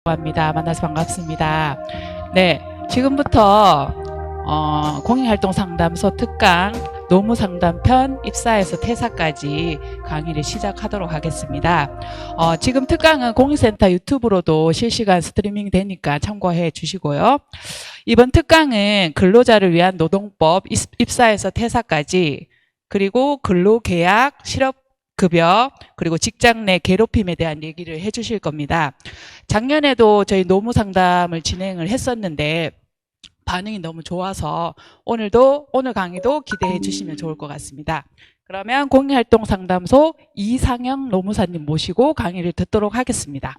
합니다. 만나서 반갑습니다. 네, 지금부터 공익활동상담소 특강 노무상담편 입사에서 퇴사까지 강의를 시작하도록 하겠습니다. 지금 특강은 공익센터 유튜브로도 실시간 스트리밍 되니까 참고해 주시고요. 이번 특강은 근로자를 위한 노동법 입사에서 퇴사까지 그리고 근로계약, 실업급여, 그리고 직장 내 괴롭힘에 대한 얘기를 해 주실 겁니다. 작년에도 저희 노무상담을 진행을 했었는데 반응이 너무 좋아서 오늘 강의도 기대해 주시면 좋을 것 같습니다. 그러면 공익활동상담소 이상영 노무사님 모시고 강의를 듣도록 하겠습니다.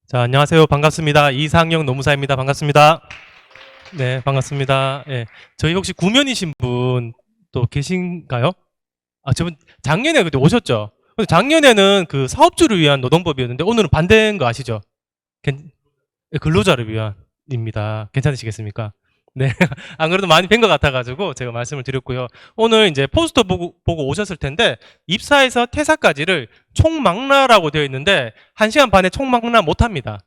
자, 안녕하세요. 반갑습니다. 이상영 노무사입니다. 반갑습니다. 네, 반갑습니다. 예. 저희 혹시 구면이신 분 또 계신가요? 저분 작년에 그때 오셨죠? 근데 작년에는 그 사업주를 위한 노동법이었는데 오늘은 반대인 거 아시죠? 근로자를 위한입니다. 괜찮으시겠습니까? 네. 안 그래도 많이 뵌 것 같아가지고 제가 말씀을 드렸고요. 오늘 이제 포스터 보고 오셨을 텐데 입사에서 퇴사까지를 총망라라고 되어 있는데 1시간 반에 총망라 못합니다.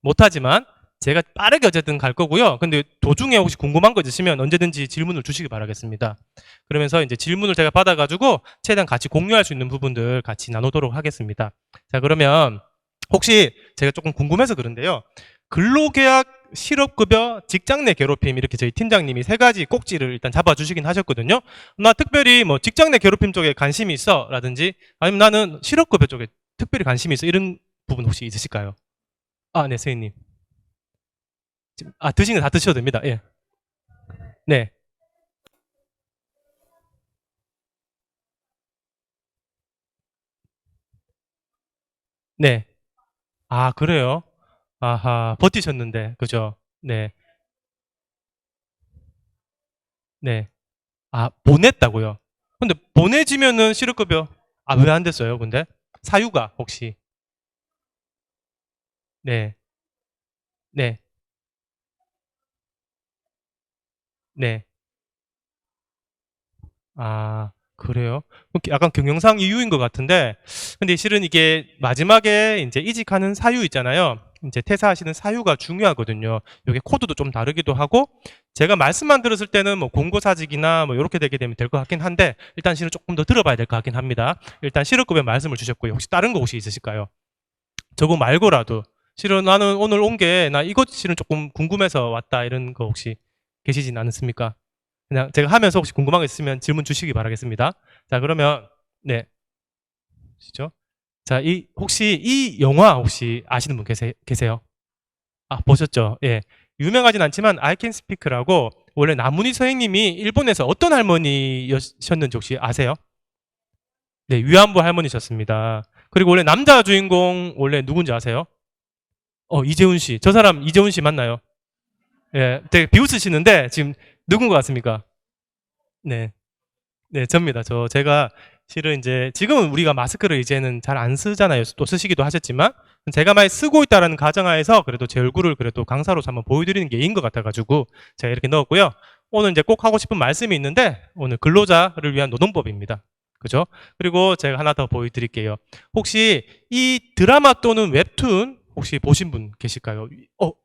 못하지만 제가 빠르게 어쨌든 갈 거고요. 근데 도중에 혹시 궁금한 거 있으시면 언제든지 질문을 주시기 바라겠습니다. 그러면서 이제 질문을 제가 받아가지고 최대한 같이 공유할 수 있는 부분들 같이 나누도록 하겠습니다. 자, 그러면 혹시 제가 조금 궁금해서 그런데요. 근로계약, 실업급여, 직장 내 괴롭힘 이렇게 저희 팀장님이 3가지 꼭지를 일단 잡아주시긴 하셨거든요. 나 특별히 뭐 직장 내 괴롭힘 쪽에 관심이 있어 라든지 아니면 나는 실업급여 쪽에 특별히 관심이 있어 이런 부분 혹시 있으실까요? 네, 선생님. 드시는 거 다 드셔도 됩니다. 예. 네. 네. 그래요? 아하, 버티셨는데, 그죠? 네. 네. 보냈다고요? 근데 보내지면은 실업급여, 왜 안 됐어요, 근데? 사유가, 혹시? 네. 네. 네. 그래요? 약간 경영상 이유인 것 같은데, 근데 실은 이게 마지막에 이제 이직하는 사유 있잖아요. 이제 퇴사하시는 사유가 중요하거든요. 이게 코드도 좀 다르기도 하고, 제가 말씀만 들었을 때는 뭐 공고사직이나 뭐 이렇게 되게 되면 될 것 같긴 한데, 일단 실은 조금 더 들어봐야 될 것 같긴 합니다. 일단 실업급여 말씀을 주셨고요. 혹시 다른 거 혹시 있으실까요? 저거 말고라도, 실은 나는 오늘 온 게, 나 이것 실은 조금 궁금해서 왔다, 이런 거 혹시 계시진 않습니까? 그냥 제가 하면서 혹시 궁금한 거 있으면 질문 주시기 바라겠습니다. 자, 그러면, 네. 보시죠. 자, 혹시 이 영화 혹시 아시는 분 계세요? 보셨죠? 예. 유명하진 않지만 I Can Speak라고 원래 나문희 선생님이 일본에서 어떤 할머니셨는지 혹시 아세요? 네, 위안부 할머니셨습니다. 그리고 원래 남자 주인공 원래 누군지 아세요? 이재훈 씨. 저 사람 이재훈 씨 맞나요? 예, 되게 비웃으시는데 지금 누군 것 같습니까? 네. 네, 접니다. 제가 실은 이제 지금은 우리가 마스크를 이제는 잘 안 쓰잖아요. 또 쓰시기도 하셨지만 제가 많이 쓰고 있다라는 가정하에서 그래도 제 얼굴을 그래도 강사로서 한번 보여드리는 게 예인 것 같아가지고 제가 이렇게 넣었고요. 오늘 이제 꼭 하고 싶은 말씀이 있는데 오늘 근로자를 위한 노동법입니다. 그죠? 그리고 제가 하나 더 보여드릴게요. 혹시 이 드라마 또는 웹툰 혹시 보신 분 계실까요?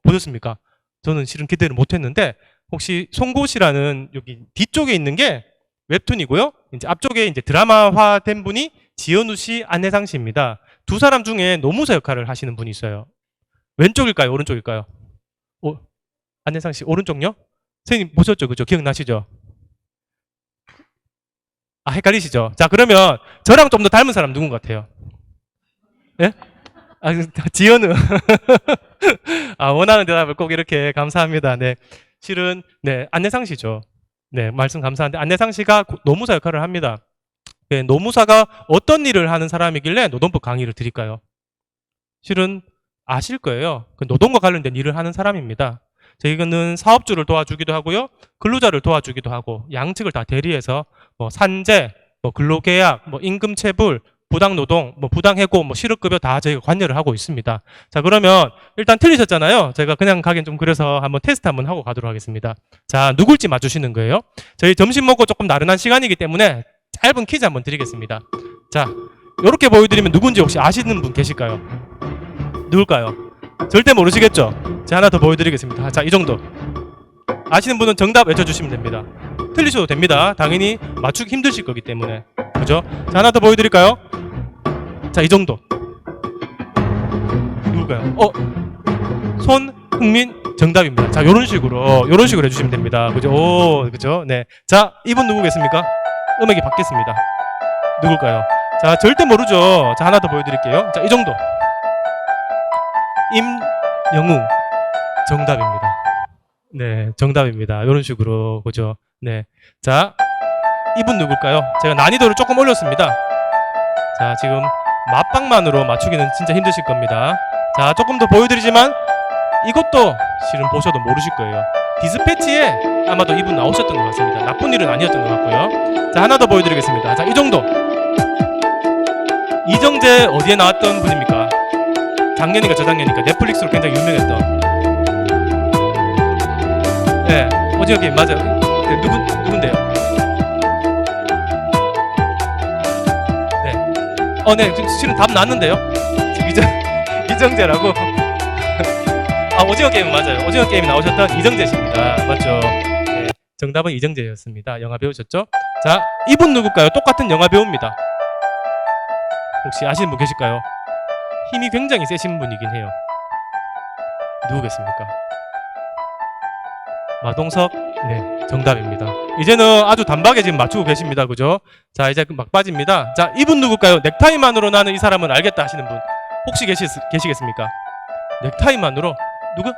보셨습니까? 저는 실은 기대를 못했는데 혹시 송곳이라는 여기 뒤쪽에 있는 게 웹툰이고요. 이제 앞쪽에 이제 드라마화된 분이 지현우 씨, 안혜상 씨입니다. 두 사람 중에 노무사 역할을 하시는 분이 있어요. 왼쪽일까요? 오른쪽일까요? 안혜상 씨 오른쪽요? 선생님 보셨죠? 그죠? 기억나시죠? 헷갈리시죠? 자, 그러면 저랑 좀 더 닮은 사람 누군 것 같아요? 예? 지현우. 원하는 대답을 꼭 이렇게 감사합니다. 네. 실은, 네, 안혜상 씨죠. 네, 말씀 감사한데, 안혜상 씨가 노무사 역할을 합니다. 네, 노무사가 어떤 일을 하는 사람이길래 노동법 강의를 드릴까요? 실은 아실 거예요. 그 노동과 관련된 일을 하는 사람입니다. 저희는 사업주를 도와주기도 하고요. 근로자를 도와주기도 하고, 양측을 다 대리해서, 뭐, 산재, 뭐, 근로계약, 뭐, 임금체불, 부당노동, 뭐 부당해고, 뭐 실업급여 다 저희가 관여를 하고 있습니다. 자, 그러면 일단 틀리셨잖아요. 제가 그냥 가긴 좀 그래서 한번 테스트 한번 하고 가도록 하겠습니다. 자, 누굴지 맞추시는 거예요. 저희 점심 먹고 조금 나른한 시간이기 때문에 짧은 퀴즈 한번 드리겠습니다. 자, 이렇게 보여드리면 누군지 혹시 아시는 분 계실까요? 누굴까요? 절대 모르시겠죠? 제가 하나 더 보여드리겠습니다. 자, 이 정도. 아시는 분은 정답 외쳐주시면 됩니다. 틀리셔도 됩니다. 당연히 맞추기 힘드실 거기 때문에. 그죠? 자, 하나 더 보여드릴까요? 자, 이 정도. 누굴까요? 손흥민 정답입니다. 자, 요런 식으로 해주시면 됩니다. 그죠? 오, 그죠? 네. 자, 이분 누구겠습니까? 음악이 바뀌었습니다. 누굴까요? 자, 절대 모르죠. 자, 하나 더 보여드릴게요. 자, 이 정도. 임영웅 정답입니다. 네, 정답입니다. 이런 식으로 그죠? 네, 자, 이분 누굴까요? 제가 난이도를 조금 올렸습니다. 자, 지금 맛방만으로 맞추기는 진짜 힘드실 겁니다. 자, 조금 더 보여드리지만 이것도 실은 보셔도 모르실 거예요. 디스패치에 아마도 이분 나오셨던 것 같습니다. 나쁜 일은 아니었던 것 같고요. 자, 하나 더 보여드리겠습니다. 자, 이 정도. 이정재 어디에 나왔던 분입니까? 작년인가 저작년이니까 넷플릭스로 굉장히 유명했던. 네, 오징어 게임 맞아요. 네, 누군데요? 네. 네, 실은 답 나왔는데요. 이정재라고. 아, 오징어 게임 맞아요. 오징어 게임 나오셨던 이정재 씨입니다. 맞죠? 네, 정답은 이정재였습니다. 영화 배우셨죠? 자, 이분 누굴까요? 똑같은 영화 배우입니다. 혹시 아시는 분 계실까요? 힘이 굉장히 세신 분이긴 해요. 누구겠습니까? 마동석? 네, 정답입니다. 이제는 아주 단박에 지금 맞추고 계십니다. 그죠? 자, 이제 막 빠집니다. 자, 이분 누굴까요? 넥타이만으로 나는 이 사람은 알겠다 하시는 분 혹시 계시겠습니까? 넥타이만으로? 누구?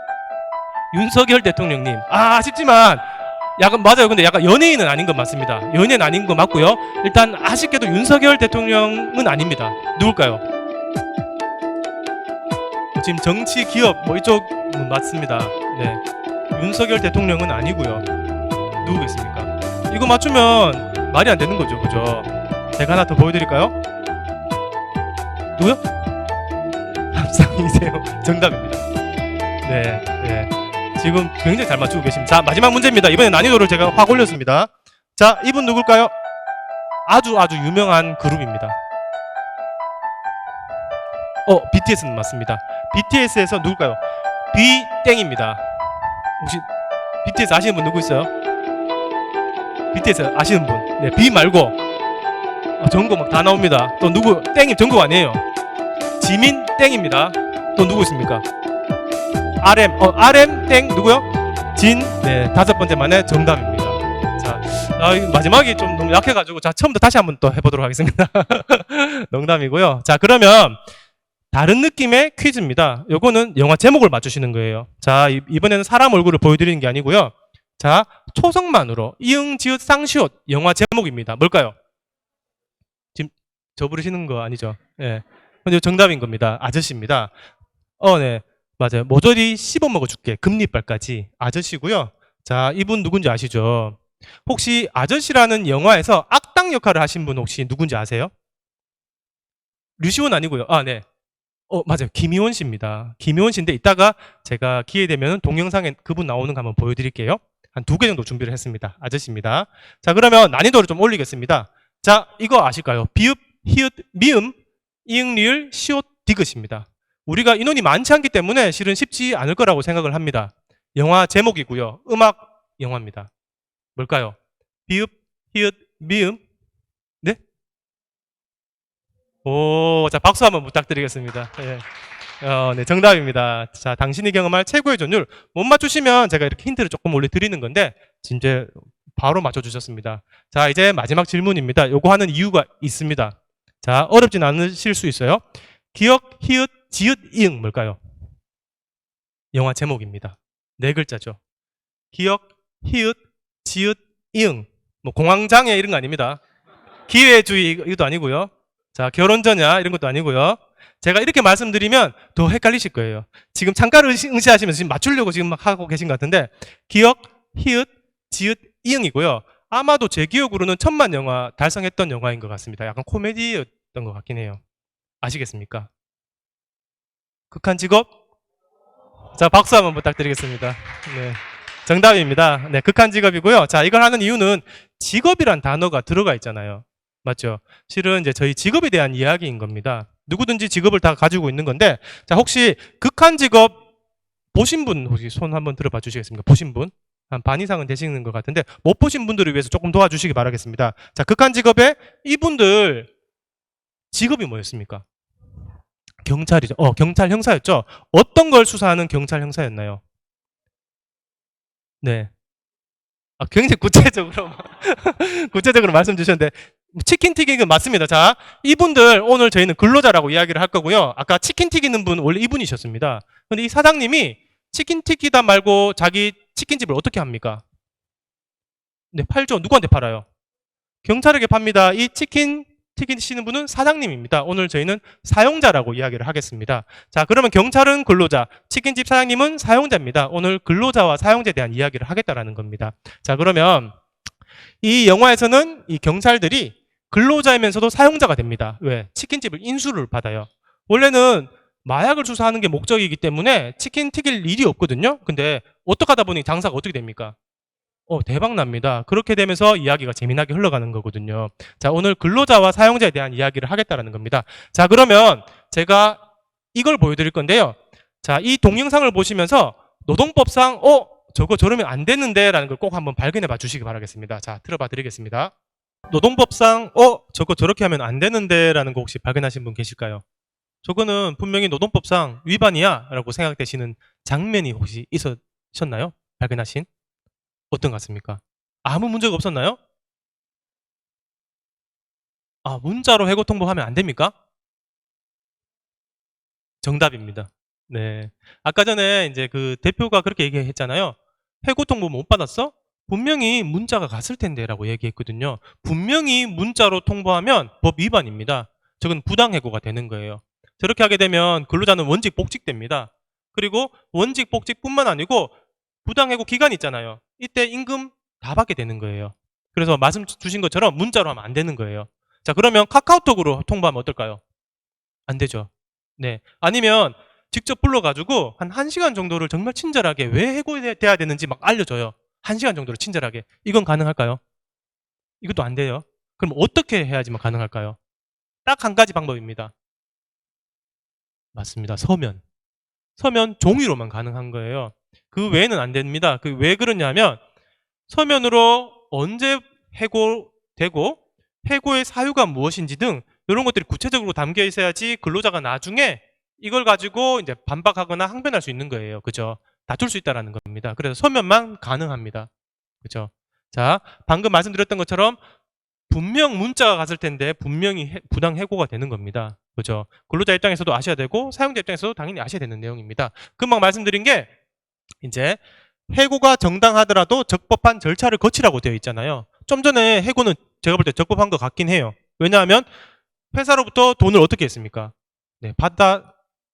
윤석열 대통령님. 아, 아쉽지만 약간 맞아요. 근데 약간 연예인은 아닌 건 맞습니다. 연예인 아닌 거 맞고요. 일단 아쉽게도 윤석열 대통령은 아닙니다. 누굴까요? 지금 정치, 기업 뭐 이쪽 맞습니다. 네, 윤석열 대통령은 아니고요. 누구겠습니까? 이거 맞추면 말이 안 되는 거죠, 그죠? 제가 하나 더 보여드릴까요? 누구요? 합상이세요. 정답입니다. 네, 네. 지금 굉장히 잘 맞추고 계십니다. 자, 마지막 문제입니다. 이번에 난이도를 제가 확 올렸습니다. 자, 이분 누굴까요? 아주 유명한 그룹입니다. BTS는 맞습니다. BTS에서 누굴까요? 비땡입니다. 혹시 BTS 아시는 분 누구 있어요? BTS 아시는 분? 네, B 말고 전국 막 다 나옵니다. 또 누구? 땡이 전국 아니에요. 지민 땡입니다. 또 누구 있습니까? RM RM 땡 누구요? 진. 네, 5번째 만에 정답입니다. 자, 마지막이 좀 너무 약해가지고 자, 처음부터 다시 한번 또 해보도록 하겠습니다. 농담이고요. 자, 그러면 다른 느낌의 퀴즈입니다. 요거는 영화 제목을 맞추시는 거예요. 자, 이번에는 사람 얼굴을 보여드리는 게 아니고요. 자, 초성만으로 이응, 지읒, 쌍시옷 영화 제목입니다. 뭘까요? 지금 저 부르시는 거 아니죠? 네. 근데 정답인 겁니다. 아저씨입니다. 네. 맞아요. 모조리 씹어먹어줄게. 금리빨까지. 아저씨고요. 자, 이분 누군지 아시죠? 혹시 아저씨라는 영화에서 악당 역할을 하신 분 혹시 누군지 아세요? 류시원 아니고요. 아, 네. 맞아요. 김희원 씨입니다. 김희원 씨인데 이따가 제가 기회 되면 동영상에 그분 나오는 거 한번 보여드릴게요. 한 2개 정도 준비를 했습니다. 아저씨입니다. 자, 그러면 난이도를 좀 올리겠습니다. 자, 이거 아실까요? 비읍, 히읗, 미음, 이응, 리을, 시옷, 디귿입니다. 우리가 인원이 많지 않기 때문에 실은 쉽지 않을 거라고 생각을 합니다. 영화 제목이고요. 음악 영화입니다. 뭘까요? 비읍, 히읗, 미음. 네? 오, 자, 박수 한번 부탁드리겠습니다. 네. 네, 정답입니다. 자, 당신이 경험할 최고의 전율. 못 맞추시면 제가 이렇게 힌트를 조금 올려드리는 건데, 진짜 바로 맞춰주셨습니다. 자, 이제 마지막 질문입니다. 요거 하는 이유가 있습니다. 자, 어렵진 않으실 수 있어요. 기억, 히읗, 지읒, 이응 뭘까요? 영화 제목입니다. 4글자죠. 기억, 히읗, 지읒, 이응. 뭐 공황장애 이런 거 아닙니다. 기회주의 이것도 아니고요. 자, 결혼 전야 이런 것도 아니고요. 제가 이렇게 말씀드리면 더 헷갈리실 거예요. 지금 창가를 응시하시면서 지금 맞추려고 지금 막 하고 계신 것 같은데 기억, 히읗, 지읒, 이응이고요. 아마도 제 기억으로는 1000만 영화 달성했던 영화인 것 같습니다. 약간 코미디였던 것 같긴 해요. 아시겠습니까? 극한 직업? 자, 박수 한번 부탁드리겠습니다. 네, 정답입니다. 네, 극한 직업이고요. 자, 이걸 하는 이유는 직업이란 단어가 들어가 있잖아요. 맞죠? 실은 이제 저희 직업에 대한 이야기인 겁니다. 누구든지 직업을 다 가지고 있는 건데, 자, 혹시 극한 직업 보신 분 혹시 손 한번 들어봐 주시겠습니까? 보신 분? 한 반 이상은 되시는 것 같은데, 못 보신 분들을 위해서 조금 도와주시기 바라겠습니다. 자, 극한 직업에 이분들 직업이 뭐였습니까? 경찰이죠. 경찰 형사였죠. 어떤 걸 수사하는 경찰 형사였나요? 네. 굉장히 구체적으로 구체적으로 말씀 주셨는데, 치킨 튀기는 맞습니다. 자, 이분들 오늘 저희는 근로자라고 이야기를 할 거고요. 아까 치킨 튀기는 분 원래 이분이셨습니다. 근데 이 사장님이 치킨 튀기다 말고 자기 치킨집을 어떻게 합니까? 네, 팔죠. 누구한테 팔아요? 경찰에게 팝니다. 이 치킨 튀기시는 분은 사장님입니다. 오늘 저희는 사용자라고 이야기를 하겠습니다. 자, 그러면 경찰은 근로자, 치킨집 사장님은 사용자입니다. 오늘 근로자와 사용자에 대한 이야기를 하겠다라는 겁니다. 자, 그러면 이 영화에서는 이 경찰들이 근로자이면서도 사용자가 됩니다. 왜? 치킨집을 인수를 받아요. 원래는 마약을 수사하는 게 목적이기 때문에 치킨 튀길 일이 없거든요. 근데 어떻게 하다 보니 장사가 어떻게 됩니까? 대박 납니다. 그렇게 되면서 이야기가 재미나게 흘러가는 거거든요. 자, 오늘 근로자와 사용자에 대한 이야기를 하겠다라는 겁니다. 자, 그러면 제가 이걸 보여드릴 건데요. 자, 이 동영상을 보시면서 노동법상 저거 저러면 안 되는데 라는 걸 꼭 한번 발견해 봐 주시기 바라겠습니다. 자, 들어봐 드리겠습니다. 노동법상 저거 저렇게 하면 안 되는데 라는 거 혹시 발견하신 분 계실까요? 저거는 분명히 노동법상 위반이야 라고 생각되시는 장면이 혹시 있으셨나요? 발견하신? 어떤 것 같습니까? 아무 문제가 없었나요? 문자로 해고 통보하면 안 됩니까? 정답입니다. 네. 아까 전에 이제 그 대표가 그렇게 얘기했잖아요. 해고 통보 못 받았어? 분명히 문자가 갔을 텐데 라고 얘기했거든요. 분명히 문자로 통보하면 법 위반입니다. 저건 부당해고가 되는 거예요. 저렇게 하게 되면 근로자는 원직 복직됩니다. 그리고 원직 복직뿐만 아니고 부당해고 기간 있잖아요. 이때 임금 다 받게 되는 거예요. 그래서 말씀 주신 것처럼 문자로 하면 안 되는 거예요. 자, 그러면 카카오톡으로 통보하면 어떨까요? 안 되죠. 네. 아니면 직접 불러가지고 한 1시간 정도를 정말 친절하게 왜 해고돼야 되는지 막 알려줘요. 1시간 정도로 친절하게. 이건 가능할까요? 이것도 안 돼요. 그럼 어떻게 해야지만 가능할까요? 딱 한 가지 방법입니다. 맞습니다. 서면. 서면 종이로만 가능한 거예요. 그 외에는 안 됩니다. 그 왜 그러냐면 서면으로 언제 해고되고 해고의 사유가 무엇인지 등 이런 것들이 구체적으로 담겨 있어야지 근로자가 나중에 이걸 가지고 이제 반박하거나 항변할 수 있는 거예요. 그죠? 다툴 수 있다라는 겁니다. 그래서 서면만 가능합니다. 그죠? 자, 방금 말씀드렸던 것처럼 분명 문자가 갔을 텐데 분명히 부당 해고가 되는 겁니다. 그죠? 근로자 입장에서도 아셔야 되고 사용자 입장에서도 당연히 아셔야 되는 내용입니다. 금방 말씀드린 게 이제 해고가 정당하더라도 적법한 절차를 거치라고 되어 있잖아요. 좀 전에 해고는 제가 볼 때 적법한 것 같긴 해요. 왜냐하면 회사로부터 돈을 어떻게 했습니까?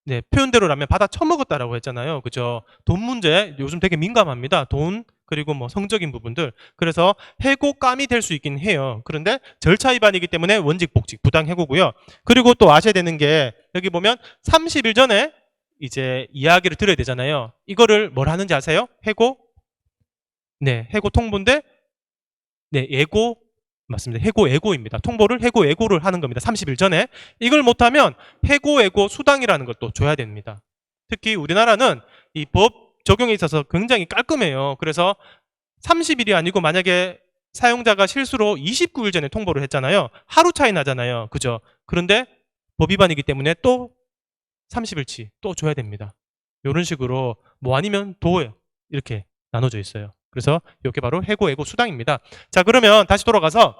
네, 표현대로라면 받아 처먹었다라고 했잖아요. 그죠? 돈 문제 요즘 되게 민감합니다. 돈 그리고 뭐 성적인 부분들. 그래서 해고감이 될 수 있긴 해요. 그런데 절차 위반이기 때문에 원직 복직 부당 해고고요. 그리고 또 아셔야 되는 게 여기 보면 30일 전에 이제 이야기를 드려야 되잖아요. 이거를 뭘 하는지 아세요? 해고? 네, 해고 통보인데 네, 예고 맞습니다. 해고 예고입니다. 통보를 해고 예고를 하는 겁니다. 30일 전에. 이걸 못하면 해고 예고 수당이라는 것도 줘야 됩니다. 특히 우리나라는 이 법 적용에 있어서 굉장히 깔끔해요. 그래서 30일이 아니고 만약에 사용자가 실수로 29일 전에 통보를 했잖아요. 하루 차이 나잖아요. 그죠? 그런데 법 위반이기 때문에 또 30일치 또 줘야 됩니다. 이런 식으로 뭐 아니면 도에 이렇게 나눠져 있어요. 그래서 이게 바로 해고 예고 수당입니다. 자, 그러면 다시 돌아가서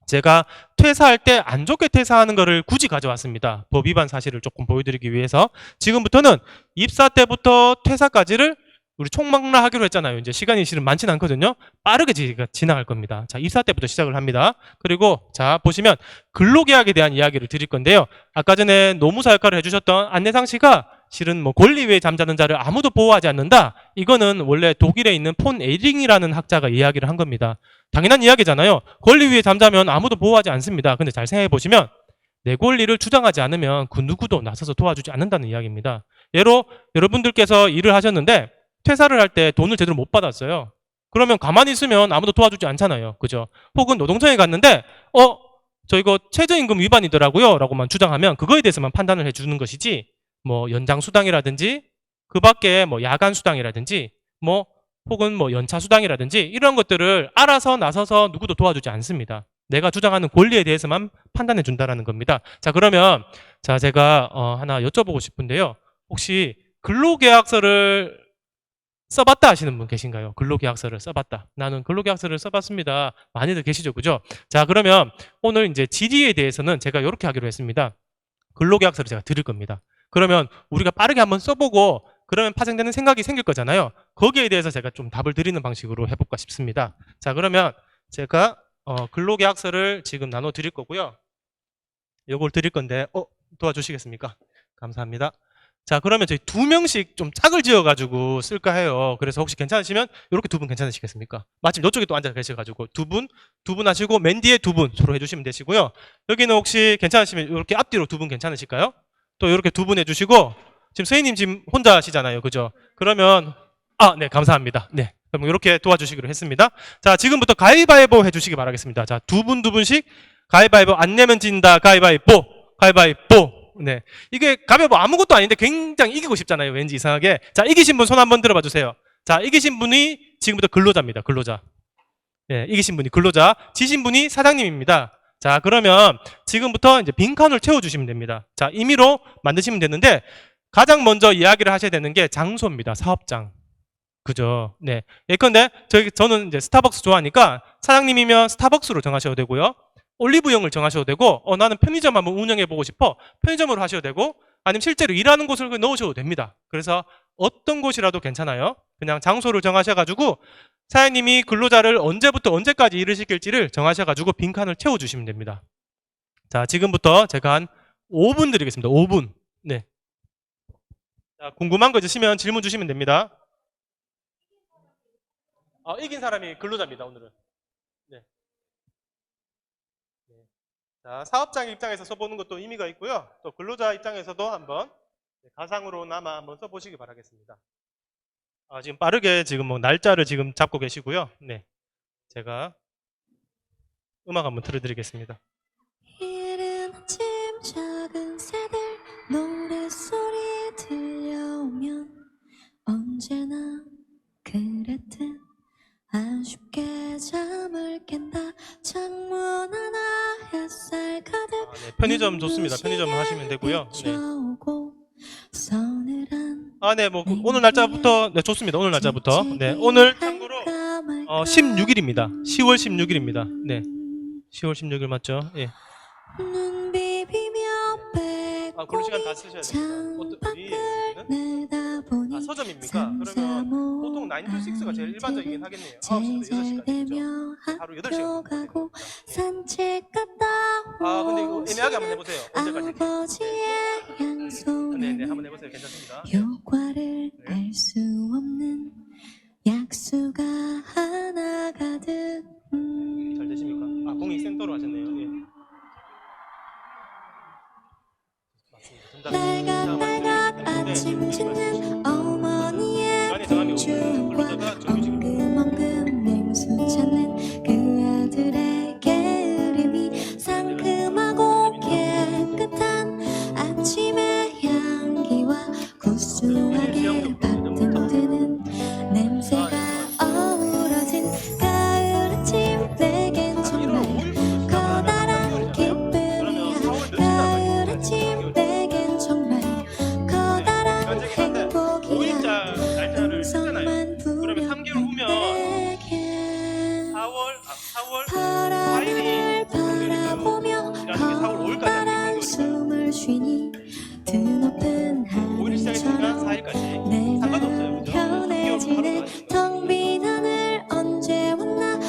제가 퇴사할 때 안 좋게 퇴사하는 거를 굳이 가져왔습니다. 법 위반 사실을 조금 보여드리기 위해서. 지금부터는 입사 때부터 퇴사까지를 우리 총망라하기로 했잖아요. 이제 시간이 실은 많지는 않거든요. 빠르게 제가 지나갈 겁니다. 자, 입사 때부터 시작을 합니다. 그리고 자, 보시면 근로계약에 대한 이야기를 드릴 건데요. 아까 전에 노무사 역할을 해주셨던 안내상 씨가 실은 뭐 권리 위에 잠자는 자를 아무도 보호하지 않는다. 이거는 원래 독일에 있는 폰 에링이라는 학자가 이야기를 한 겁니다. 당연한 이야기잖아요. 권리 위에 잠자면 아무도 보호하지 않습니다. 근데 잘 생각해 보시면 내 권리를 주장하지 않으면 그 누구도 나서서 도와주지 않는다는 이야기입니다. 예로 여러분들께서 일을 하셨는데 퇴사를 할 때 돈을 제대로 못 받았어요. 그러면 가만히 있으면 아무도 도와주지 않잖아요. 그죠? 혹은 노동청에 갔는데 저 이거 최저임금 위반이더라고요 라고만 주장하면 그거에 대해서만 판단을 해주는 것이지 뭐 연장수당이라든지 그 밖에 뭐 야간수당이라든지 뭐 혹은 뭐 연차수당이라든지 이런 것들을 알아서 나서서 누구도 도와주지 않습니다. 내가 주장하는 권리에 대해서만 판단해 준다라는 겁니다. 자, 그러면 자, 제가 하나 여쭤보고 싶은데요. 혹시 근로계약서를 써봤다 하시는 분 계신가요? 근로계약서를 써봤다. 나는 근로계약서를 써봤습니다. 많이들 계시죠, 그죠? 자, 그러면 오늘 이제 질의에 대해서는 제가 이렇게 하기로 했습니다. 근로계약서를 제가 드릴 겁니다. 그러면 우리가 빠르게 한번 써보고 그러면 파생되는 생각이 생길 거잖아요. 거기에 대해서 제가 좀 답을 드리는 방식으로 해볼까 싶습니다. 자, 그러면 제가 근로계약서를 지금 나눠 드릴 거고요. 요걸 드릴 건데 도와주시겠습니까? 감사합니다. 자, 그러면 저희 2명씩 좀 짝을 지어가지고 쓸까 해요. 그래서 혹시 괜찮으시면 이렇게 2분 괜찮으시겠습니까? 마침 이쪽에 또 앉아 계셔가지고 두 분 하시고 맨 뒤에 2분 서로 해주시면 되시고요. 여기는 혹시 괜찮으시면 이렇게 앞뒤로 2분 괜찮으실까요? 또 이렇게 2분 해주시고 지금 선생님 지금 혼자 하시잖아요, 그죠? 그러면 네, 감사합니다. 네, 그럼 이렇게 도와주시기로 했습니다. 자, 지금부터 가위바위보 해주시기 바라겠습니다. 자, 2분씩 가위바위보 안 내면 진다. 가위바위보. 네. 이게 가위바위보 아무것도 아닌데 굉장히 이기고 싶잖아요. 왠지 이상하게. 자, 이기신 분 손 한번 들어봐 주세요. 자, 이기신 분이 지금부터 근로자입니다. 근로자. 네, 이기신 분이 근로자. 지신 분이 사장님입니다. 자, 그러면 지금부터 이제 빈칸을 채워주시면 됩니다. 자, 임의로 만드시면 되는데 가장 먼저 이야기를 하셔야 되는 게 장소입니다. 사업장. 그죠? 네. 예컨대 저는 이제 스타벅스 좋아하니까 사장님이면 스타벅스로 정하셔도 되고요. 올리브영을 정하셔도 되고, 나는 편의점 한번 운영해 보고 싶어. 편의점으로 하셔도 되고, 아니면 실제로 일하는 곳을 넣으셔도 됩니다. 그래서 어떤 곳이라도 괜찮아요. 그냥 장소를 정하셔가지고 사장님이 근로자를 언제부터 언제까지 일을 시킬지를 정하셔가지고 빈칸을 채워주시면 됩니다. 자, 지금부터 제가 한 5분 드리겠습니다. 5분. 네. 자, 궁금한 거 있으시면 질문 주시면 됩니다. 이긴 사람이 근로자입니다, 오늘은. 네. 네. 자, 사업장 입장에서 써보는 것도 의미가 있고요. 또 근로자 입장에서도 한번 가상으로나마 한번 써보시기 바라겠습니다. 지금 빠르게 지금 뭐 날짜를 지금 잡고 계시고요. 네. 제가 음악 한번 틀어드리겠습니다. 이른 아침 작은 새들 노랫소리 들려오면 언제나 그랬듯 아쉽게 잠을 깬다. 창문 하나 햇살 가득 네, 편의점 좋습니다. 편의점 하시면 되고요. 네. 네, 뭐 오늘 날짜부터 네, 좋습니다. 오늘 날짜부터. 네, 오늘 참고로 16일입니다. 10월 16일입니다. 네. 10월 16일 맞죠? 예. 눈 비비며 근로 시간 다 쓰셔야 됩니다. 어떤 위에는? 서점입니까? 그러면 보통 9 to 6가 제일 일반적이긴 하겠네요. 9시부터 6시까지. 하루 8시간 가고 산책 갔다 근데 이거 애매하게 한번 해보세요. 언제까지? 아버지의 네, 양손에 한번 해보세요. 괜찮습니다. 효과를 알 수 없는 약수가 하나 가득 잘 되십니까? 공익센터로 하셨네요. 예. 딸깍딸깍 아침 짓는 어머니의 분주과 엉금엉금 냉수 찾는 그 아들의 게으름이 상큼하고 깨끗한 아침의 향기와 구수하게 밥듬드는 냄새가 어우러진 가을 아침 내겐 정말 커다란 기쁨이야. 가을 아침 내겐 정말 커다란 행복이야. 음성만 부면 내겐 4월 바람을 바라보며 험난한 숨을 쉬니 드높은 5일 시작했으니까 하늘처럼 4일까지 내 상관없어요. 맘 그죠? 편해지네. 텅 빈 하늘 언제 왔나.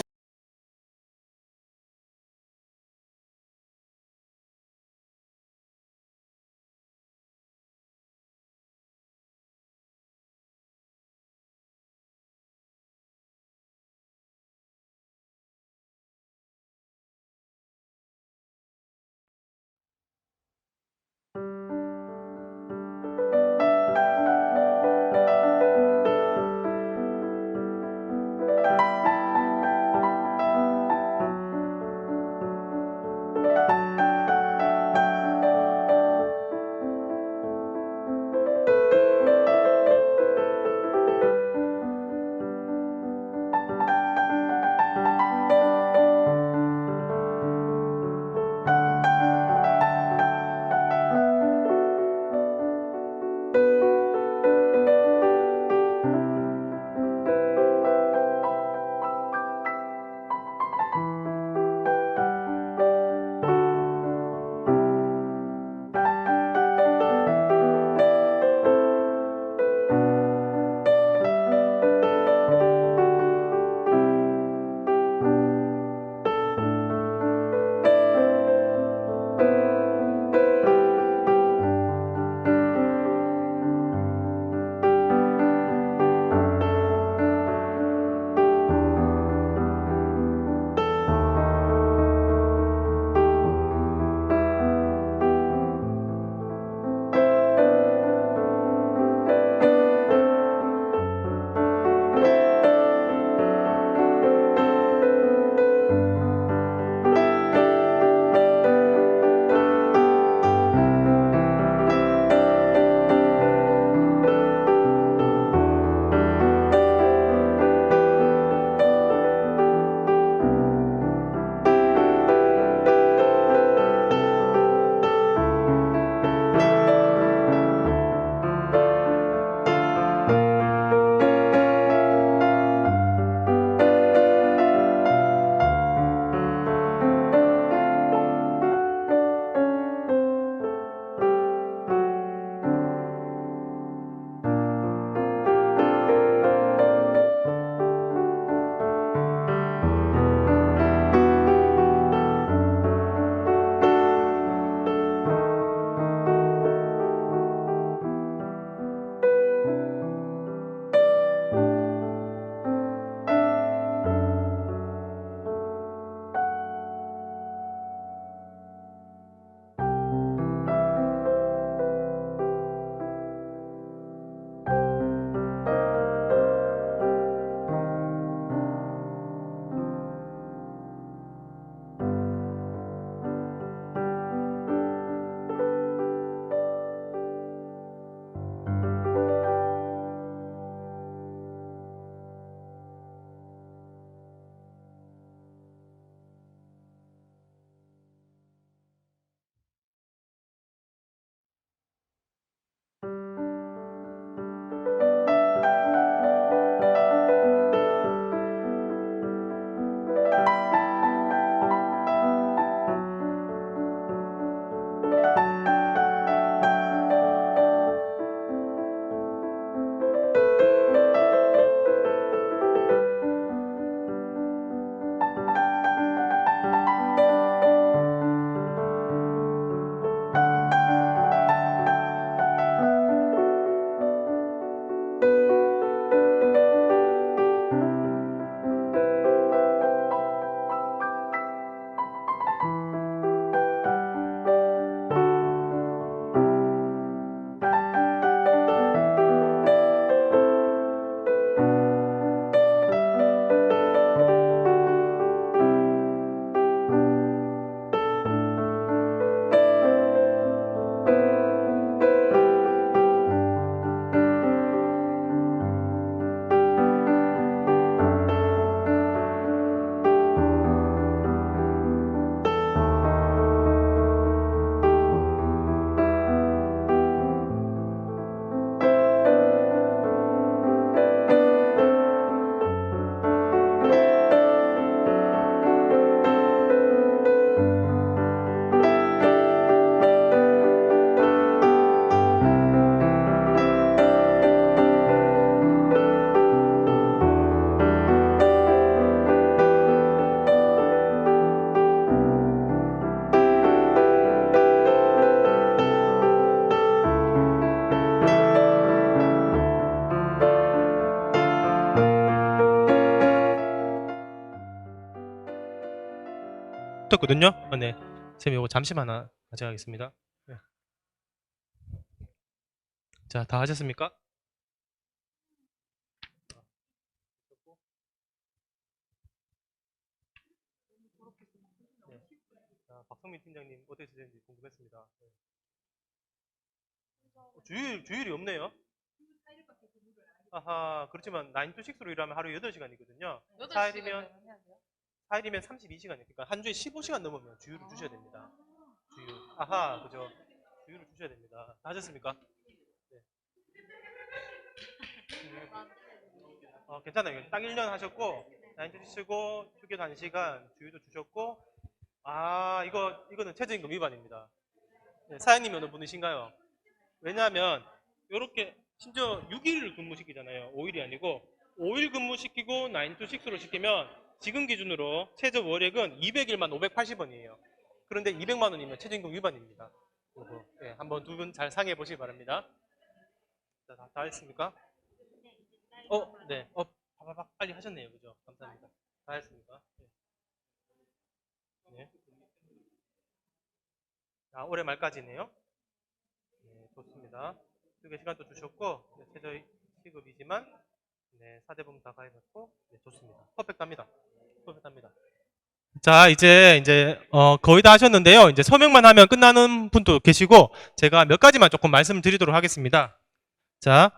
붙었거든요. 네. 선생님 이거 잠시만 하나 가져가겠습니다. 네. 자, 다 하셨습니까? 네. 자, 박성민 팀장님 어떻게 되는지 궁금했습니다. 네. 주일이 없네요. 아하, 그렇지만 9 to 6로 일하면 하루 8시간이거든요. 4일이면 32시간이에요. 그러니까 한 주에 15시간 넘으면 주유를 주셔야 됩니다. 주유. 아하, 그죠. 주유를 주셔야 됩니다. 다 하셨습니까? 네. 괜찮아요. 딱 1년 하셨고, 9 to 6고, 휴게 1시간, 주유도 주셨고, 이거는 최저임금 위반입니다. 네, 사장님이 어느 분이신가요? 왜냐하면, 요렇게, 심지어 6일을 근무시키잖아요. 5일이 아니고, 5일 근무시키고 9 to 6로 시키면, 지금 기준으로 최저 월액은 200일만 580원이에요. 그런데 200만 원이면 최저임금 위반입니다. 네, 한번 두 분 잘 상의해 보시기 바랍니다. 자, 다 했습니까? 네. 빨리 하셨네요. 그죠? 감사합니다. 다 했습니까? 네. 네. 자, 올해 말까지네요. 네, 좋습니다. 휴게 시간도 주셨고, 네, 최저 시급이지만, 네, 4대보험 다 가해놓고, 네, 좋습니다. 퍼펙트합니다. 퍼펙트합니다. 자, 이제 거의 다 하셨는데요. 이제 서명만 하면 끝나는 분도 계시고, 제가 몇 가지만 조금 말씀드리도록 하겠습니다. 자,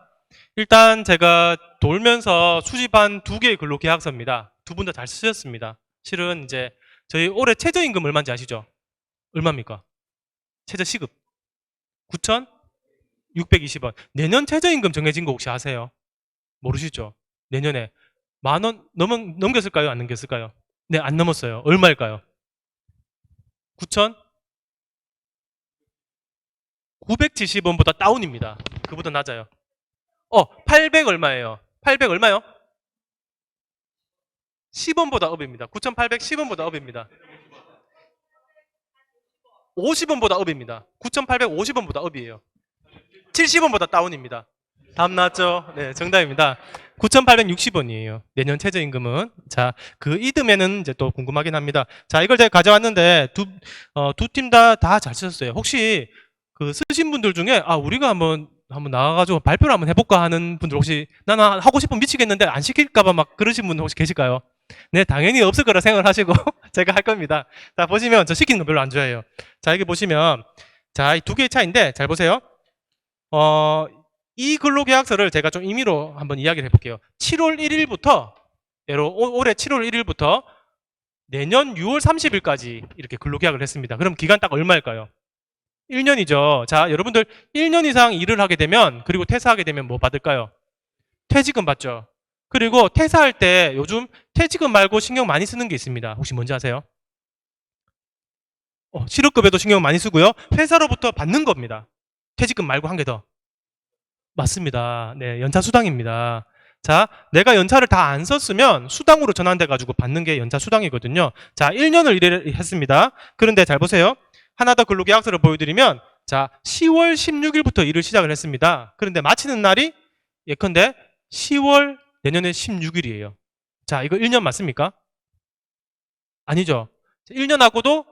일단 제가 돌면서 수집한 2개의 근로계약서입니다. 두 분 다 잘 쓰셨습니다. 실은 이제 저희 올해 최저임금 얼마인지 아시죠? 얼마입니까? 최저 시급 9,620원. 내년 최저임금 정해진 거 혹시 아세요? 모르시죠? 내년에 10,000원 넘겼을까요? 안 넘겼을까요? 네, 안 넘었어요. 얼마일까요? 9,970원보다 다운입니다. 그보다 낮아요. 800 얼마예요? 800 얼마요? 10원보다 업입니다. 9,810원보다 업입니다. 50원보다 업입니다. 9,850원보다 업이에요. 70원보다 다운입니다. 답 나왔죠? 네, 정답입니다. 9,860원이에요. 내년 최저임금은. 자, 그 이듬해는 이제 또 궁금하긴 합니다. 자, 이걸 제가 가져왔는데 두 팀 다 잘 쓰셨어요. 혹시 그 쓰신 분들 중에 우리가 한번 나가가지고 발표를 한번 해볼까 하는 분들 혹시 나는 하고 싶으면 미치겠는데 안 시킬까봐 막 그러신 분 혹시 계실까요? 네, 당연히 없을 거라 생각을 하시고 제가 할 겁니다. 자, 보시면 저 시키는 거 별로 안 좋아해요. 자, 여기 보시면 자, 이 두 개의 차이인데 잘 보세요. 이 근로계약서를 제가 좀 임의로 한번 이야기를 해볼게요. 7월 1일부터 올해 7월 1일부터 내년 6월 30일까지 이렇게 근로계약을 했습니다. 그럼 기간 딱 얼마일까요? 1년이죠. 자, 여러분들 1년 이상 일을 하게 되면 그리고 퇴사하게 되면 뭐 받을까요? 퇴직금 받죠. 그리고 퇴사할 때 요즘 퇴직금 말고 신경 많이 쓰는 게 있습니다. 혹시 뭔지 아세요? 실업급여도 신경 많이 쓰고요. 회사로부터 받는 겁니다. 퇴직금 말고 한 개 더. 맞습니다. 네, 연차 수당입니다. 자, 내가 연차를 다 안 썼으면 수당으로 전환돼 가지고 받는 게 연차 수당이거든요. 자, 1년을 일을 했습니다. 그런데 잘 보세요. 하나 더 근로계약서를 보여드리면 자, 10월 16일부터 일을 시작을 했습니다. 그런데 마치는 날이 예컨대 10월 내년에 16일이에요. 자, 이거 1년 맞습니까? 아니죠. 1년하고도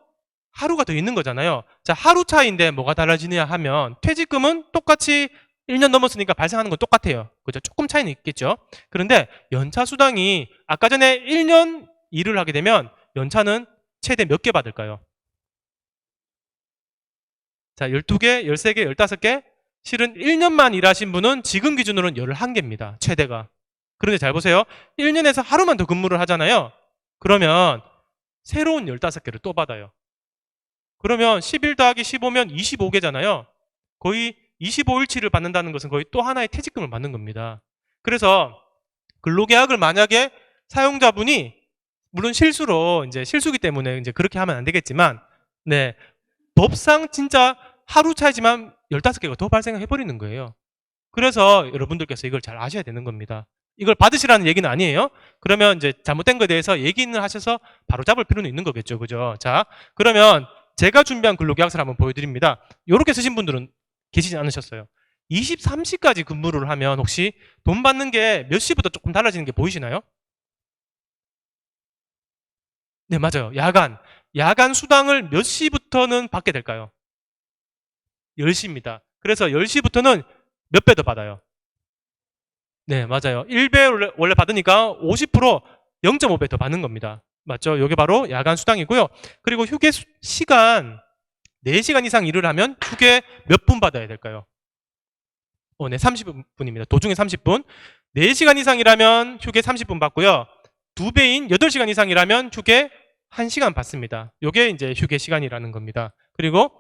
하루가 더 있는 거잖아요. 자, 하루 차이인데 뭐가 달라지냐 하면 퇴직금은 똑같이 1년 넘었으니까 발생하는 건 똑같아요. 그죠? 조금 차이는 있겠죠. 그런데 연차 수당이 아까 전에 1년 일을 하게 되면 연차는 최대 몇 개 받을까요? 자, 12개, 13개, 15개. 실은 1년만 일하신 분은 지금 기준으로는 11개입니다. 최대가. 그런데 잘 보세요. 1년에서 하루만 더 근무를 하잖아요. 그러면 새로운 15개를 또 받아요. 그러면 11 더하기 15면 25개잖아요. 거의 25일치를 받는다는 것은 거의 또 하나의 퇴직금을 받는 겁니다. 그래서 근로계약을 만약에 사용자분이 물론 실수로 이제 실수기 때문에 이제 그렇게 하면 안 되겠지만 네. 법상 진짜 하루 차이지만 15개가 더 발생해 버리는 거예요. 그래서 여러분들께서 이걸 잘 아셔야 되는 겁니다. 이걸 받으시라는 얘기는 아니에요. 그러면 이제 잘못된 거에 대해서 얘기는 하셔서 바로 잡을 필요는 있는 거겠죠. 그죠? 자, 그러면 제가 준비한 근로계약서를 한번 보여드립니다. 이렇게 쓰신 분들은 계시지 않으셨어요. 23시까지 근무를 하면 혹시 돈 받는 게 몇 시부터 조금 달라지는 게 보이시나요? 네, 맞아요. 야간. 야간 수당을 몇 시부터는 받게 될까요? 10시입니다. 그래서 10시부터는 몇 배 더 받아요? 네, 맞아요. 1배 원래 받으니까 50% 0.5배 더 받는 겁니다. 맞죠? 이게 바로 야간 수당이고요. 그리고 휴게 시간 4시간 이상 일을 하면 휴게 몇 분 받아야 될까요? 네, 30분입니다. 도중에 30분. 4시간 이상 일하면 휴게 30분 받고요. 2배인 8시간 이상 일하면 휴게 1시간 받습니다. 이게 이제 휴게 시간이라는 겁니다. 그리고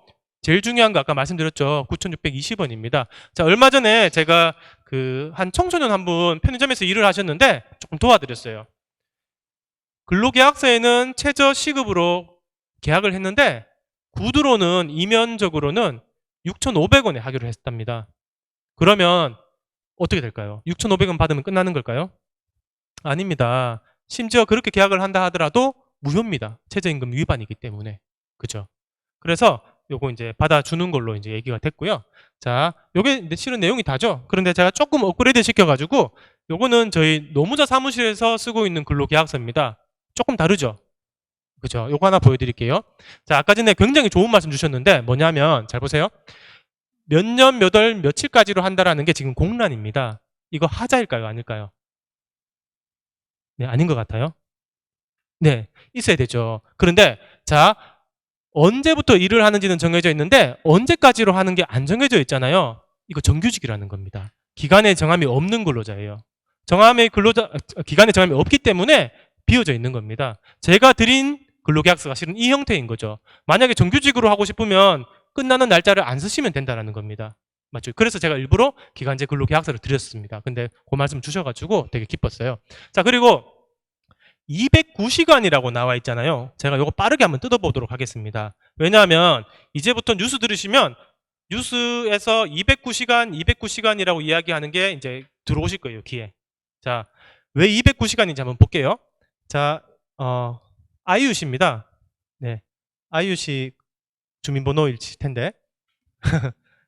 제일 중요한 거 아까 말씀드렸죠. 9,620원입니다. 자, 얼마 전에 제가 한 청소년 한 분 편의점에서 일을 하셨는데 조금 도와드렸어요. 근로계약서에는 최저 시급으로 계약을 했는데 구두로는 이면적으로는 6,500원에 하기로 했답니다. 그러면 어떻게 될까요? 6,500원 받으면 끝나는 걸까요? 아닙니다. 심지어 그렇게 계약을 한다 하더라도 무효입니다. 최저임금 위반이기 때문에. 그죠? 그래서 요거 이제 받아주는 걸로 이제 얘기가 됐고요. 자, 요게 실은 내용이 다죠. 그런데 제가 조금 업그레이드 시켜가지고 요거는 저희 노무자 사무실에서 쓰고 있는 근로계약서입니다. 조금 다르죠? 그죠? 요거 하나 보여드릴게요. 자, 아까 전에 굉장히 좋은 말씀 주셨는데 뭐냐면 잘 보세요. 몇 년, 몇 월, 며칠까지로 한다라는 게 지금 공란입니다. 이거 하자일까요? 아닐까요? 네, 아닌 것 같아요. 네, 있어야 되죠. 그런데 자, 언제부터 일을 하는지는 정해져 있는데 언제까지로 하는 게 안 정해져 있잖아요. 이거 정규직이라는 겁니다. 기간에 정함이 없는 근로자예요. 기간에 정함이 없기 때문에 비어져 있는 겁니다. 제가 드린 근로계약서가 실은 이 형태인 거죠. 만약에 정규직으로 하고 싶으면 끝나는 날짜를 안 쓰시면 된다는 겁니다. 맞죠? 그래서 제가 일부러 기간제 근로계약서를 드렸습니다. 근데 그 말씀 주셔가지고 되게 기뻤어요. 자, 그리고 209시간이라고 나와 있잖아요. 제가 이거 빠르게 한번 뜯어보도록 하겠습니다. 왜냐하면 이제부터 뉴스 들으시면 뉴스에서 209시간, 209시간이라고 이야기하는 게 이제 들어오실 거예요, 귀에. 자, 왜 209시간인지 한번 볼게요. 자, 아이유 씨입니다. 네. 아이유 씨 주민번호일 텐데.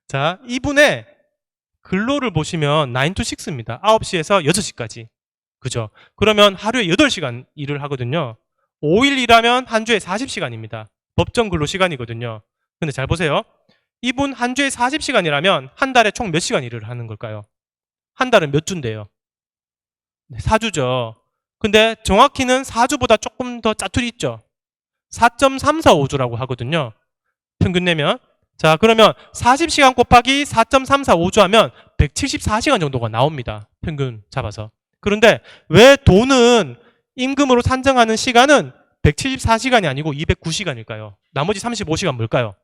자, 이분의 근로를 보시면 9 to 6입니다. 9시에서 6시까지. 그죠? 그러면 하루에 8시간 일을 하거든요. 5일 일하면 한 주에 40시간입니다. 법정 근로 시간이거든요. 근데 잘 보세요. 이분 한 주에 40시간이라면 한 달에 총 몇 시간 일을 하는 걸까요? 한 달은 몇 주인데요? 4주죠. 근데 정확히는 4주보다 조금 더 짜투리 있죠. 4.345주라고 하거든요. 평균 내면. 자, 그러면 40시간 곱하기 4.345주 하면 174시간 정도가 나옵니다. 평균 잡아서. 그런데 왜 돈은 임금으로 산정하는 시간은 174시간이 아니고 209시간일까요? 나머지 35시간 뭘까요?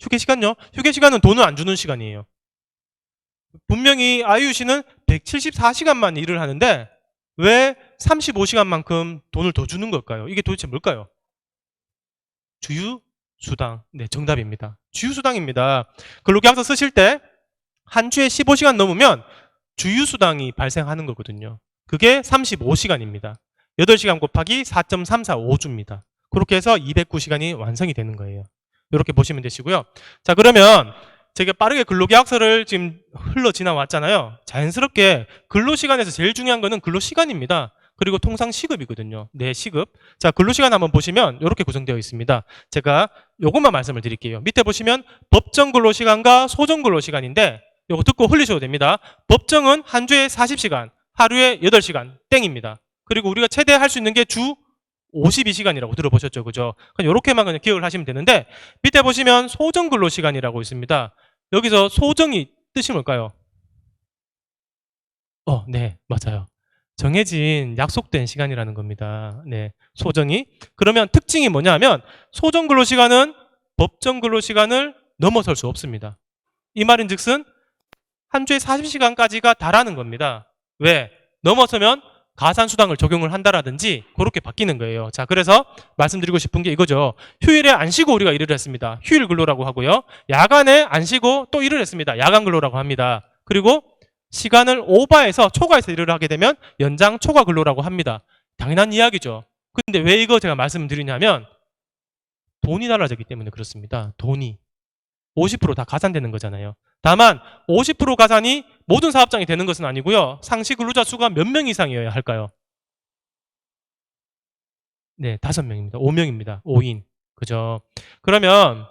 휴게 시간요? 휴게 시간은 돈을 안 주는 시간이에요. 분명히 아이유 씨는 174시간만 일을 하는데 왜 35시간만큼 돈을 더 주는 걸까요? 이게 도대체 뭘까요? 주휴수당. 네, 정답입니다. 주휴수당입니다. 근로계약서 쓰실 때 한 주에 15시간 넘으면 주휴수당이 발생하는 거거든요. 그게 35시간입니다. 8시간 곱하기 4.345주입니다. 그렇게 해서 209시간이 완성이 되는 거예요. 이렇게 보시면 되시고요. 자, 그러면 제가 빠르게 근로계약서를 지금 흘러 지나왔잖아요. 자연스럽게 근로시간에서 제일 중요한 거는 근로시간입니다. 그리고 통상 시급이거든요. 네, 시급. 자, 근로시간 한번 보시면 이렇게 구성되어 있습니다. 제가 요것만 말씀을 드릴게요. 밑에 보시면 법정 근로시간과 소정 근로시간인데 요거 듣고 흘리셔도 됩니다. 법정은 한 주에 40시간, 하루에 8시간 땡입니다. 그리고 우리가 최대 할 수 있는 게 주 52시간이라고 들어보셨죠, 그죠? 그냥 요렇게만 그냥 기억을 하시면 되는데 밑에 보시면 소정 근로시간이라고 있습니다. 여기서 소정이 뜻이 뭘까요? 네, 맞아요. 정해진 약속된 시간이라는 겁니다. 네, 소정이. 그러면 특징이 뭐냐면 소정 근로시간은 법정 근로시간을 넘어설 수 없습니다. 이 말인즉슨 한 주에 40시간까지가 다라는 겁니다. 왜? 넘어서면 가산수당을 적용을 한다라든지 그렇게 바뀌는 거예요. 자, 그래서 말씀드리고 싶은 게 이거죠. 휴일에 안 쉬고 우리가 일을 했습니다. 휴일 근로라고 하고요. 야간에 안 쉬고 또 일을 했습니다. 야간 근로라고 합니다. 그리고 시간을 오버해서 초과해서 일을 하게 되면 연장 초과 근로라고 합니다. 당연한 이야기죠. 근데 왜 이거 제가 말씀드리냐면 돈이 달라졌기 때문에 그렇습니다. 돈이 50% 다 가산되는 거잖아요. 다만 50% 가산이 모든 사업장이 되는 것은 아니고요. 상시 근로자 수가 몇 명 이상이어야 할까요? 네, 5명입니다. 5명입니다. 5인. 그죠? 그러면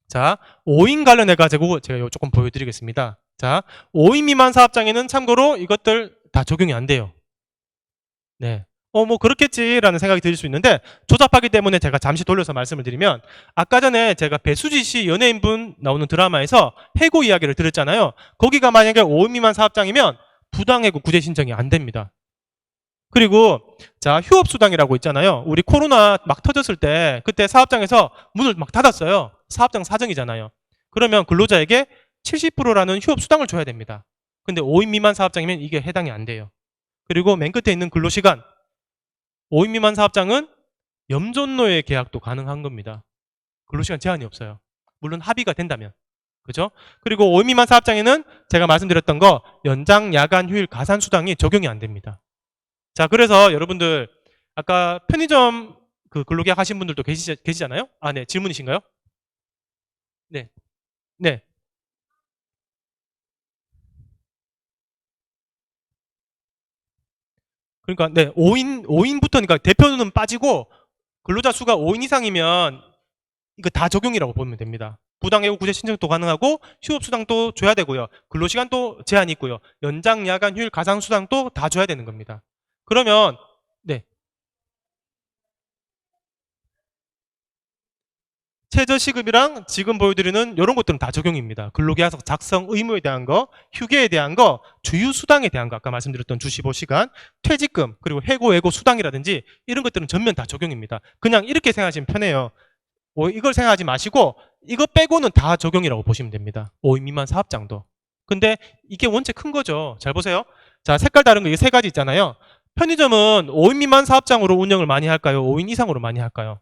자, 5인 관련해 가지고 제가 이거 조금 보여드리겠습니다. 자, 5인 미만 사업장에는 참고로 이것들 다 적용이 안 돼요. 네. 뭐 그렇겠지라는 생각이 들 수 있는데 조잡하기 때문에 제가 잠시 돌려서 말씀을 드리면 아까 전에 제가 배수지 씨 연예인분 나오는 드라마에서 해고 이야기를 들었잖아요. 거기가 만약에 5인 미만 사업장이면 부당해고 구제 신청이 안 됩니다. 그리고 자, 휴업수당이라고 있잖아요. 우리 코로나 막 터졌을 때 그때 사업장에서 문을 막 닫았어요. 사업장 사정이잖아요. 그러면 근로자에게 70%라는 휴업수당을 줘야 됩니다. 근데 5인 미만 사업장이면 이게 해당이 안 돼요. 그리고 맨 끝에 있는 근로시간 5인 미만 사업장은 염전노예 계약도 가능한 겁니다. 근로시간 제한이 없어요. 물론 합의가 된다면. 그죠? 그리고 5인 미만 사업장에는 제가 말씀드렸던 거 연장, 야간, 휴일, 가산수당이 적용이 안 됩니다. 자, 그래서 여러분들 아까 편의점 그 근로계약 하신 분들도 계시잖아요? 아, 네. 질문이신가요? 네. 네. 그러니까 네. 5인부터니까 대표는 빠지고 근로자 수가 5인 이상이면 이거 다 적용이라고 보면 됩니다. 부당해고 구제 신청도 가능하고 휴업수당도 줘야 되고요. 근로시간도 제한이 있고요. 연장, 야간, 휴일, 가산수당도 다 줘야 되는 겁니다. 그러면 네. 최저시급이랑 지금 보여드리는 이런 것들은 다 적용입니다. 근로계약서 작성 의무에 대한 거, 휴게에 대한 거, 주휴수당에 대한 거, 아까 말씀드렸던 주 15시간, 퇴직금, 그리고 해고, 외고 수당이라든지 이런 것들은 전면 다 적용입니다. 그냥 이렇게 생각하시면 편해요. 이걸 생각하지 마시고 이거 빼고는 다 적용이라고 보시면 됩니다. 5인 미만 사업장도. 근데 이게 원체 큰 거죠. 잘 보세요. 자, 색깔 다른 거 이게 세 가지 있잖아요. 편의점은 5인 미만 사업장으로 운영을 많이 할까요? 5인 이상으로 많이 할까요?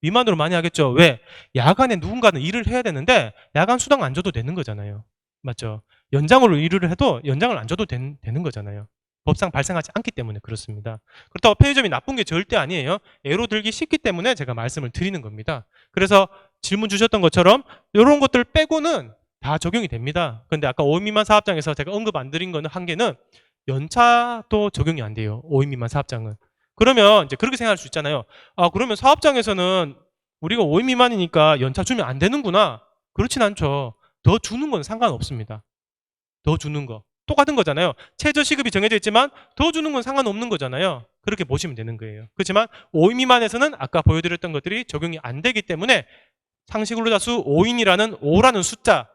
미만으로 많이 하겠죠. 왜? 야간에 누군가는 일을 해야 되는데 야간 수당 안 줘도 되는 거잖아요. 맞죠? 연장으로 일을 해도 연장을 안 줘도 되는 거잖아요. 법상 발생하지 않기 때문에 그렇습니다. 그렇다고 편의점이 나쁜 게 절대 아니에요. 예로 들기 쉽기 때문에 제가 말씀을 드리는 겁니다. 그래서 질문 주셨던 것처럼 이런 것들 빼고는 다 적용이 됩니다. 근데 아까 5인 미만 사업장에서 제가 언급 안 드린 거는 한 개는 연차도 적용이 안 돼요. 5인 미만 사업장은. 그러면 이제 그렇게 생각할 수 있잖아요. 아, 그러면 사업장에서는 우리가 5인 미만이니까 연차 주면 안 되는구나. 그렇진 않죠. 더 주는 건 상관없습니다. 더 주는 거. 똑같은 거잖아요. 최저시급이 정해져 있지만 더 주는 건 상관없는 거잖아요. 그렇게 보시면 되는 거예요. 그렇지만 5인 미만에서는 아까 보여드렸던 것들이 적용이 안 되기 때문에 상시근로자 수 5인이라는 5라는 숫자,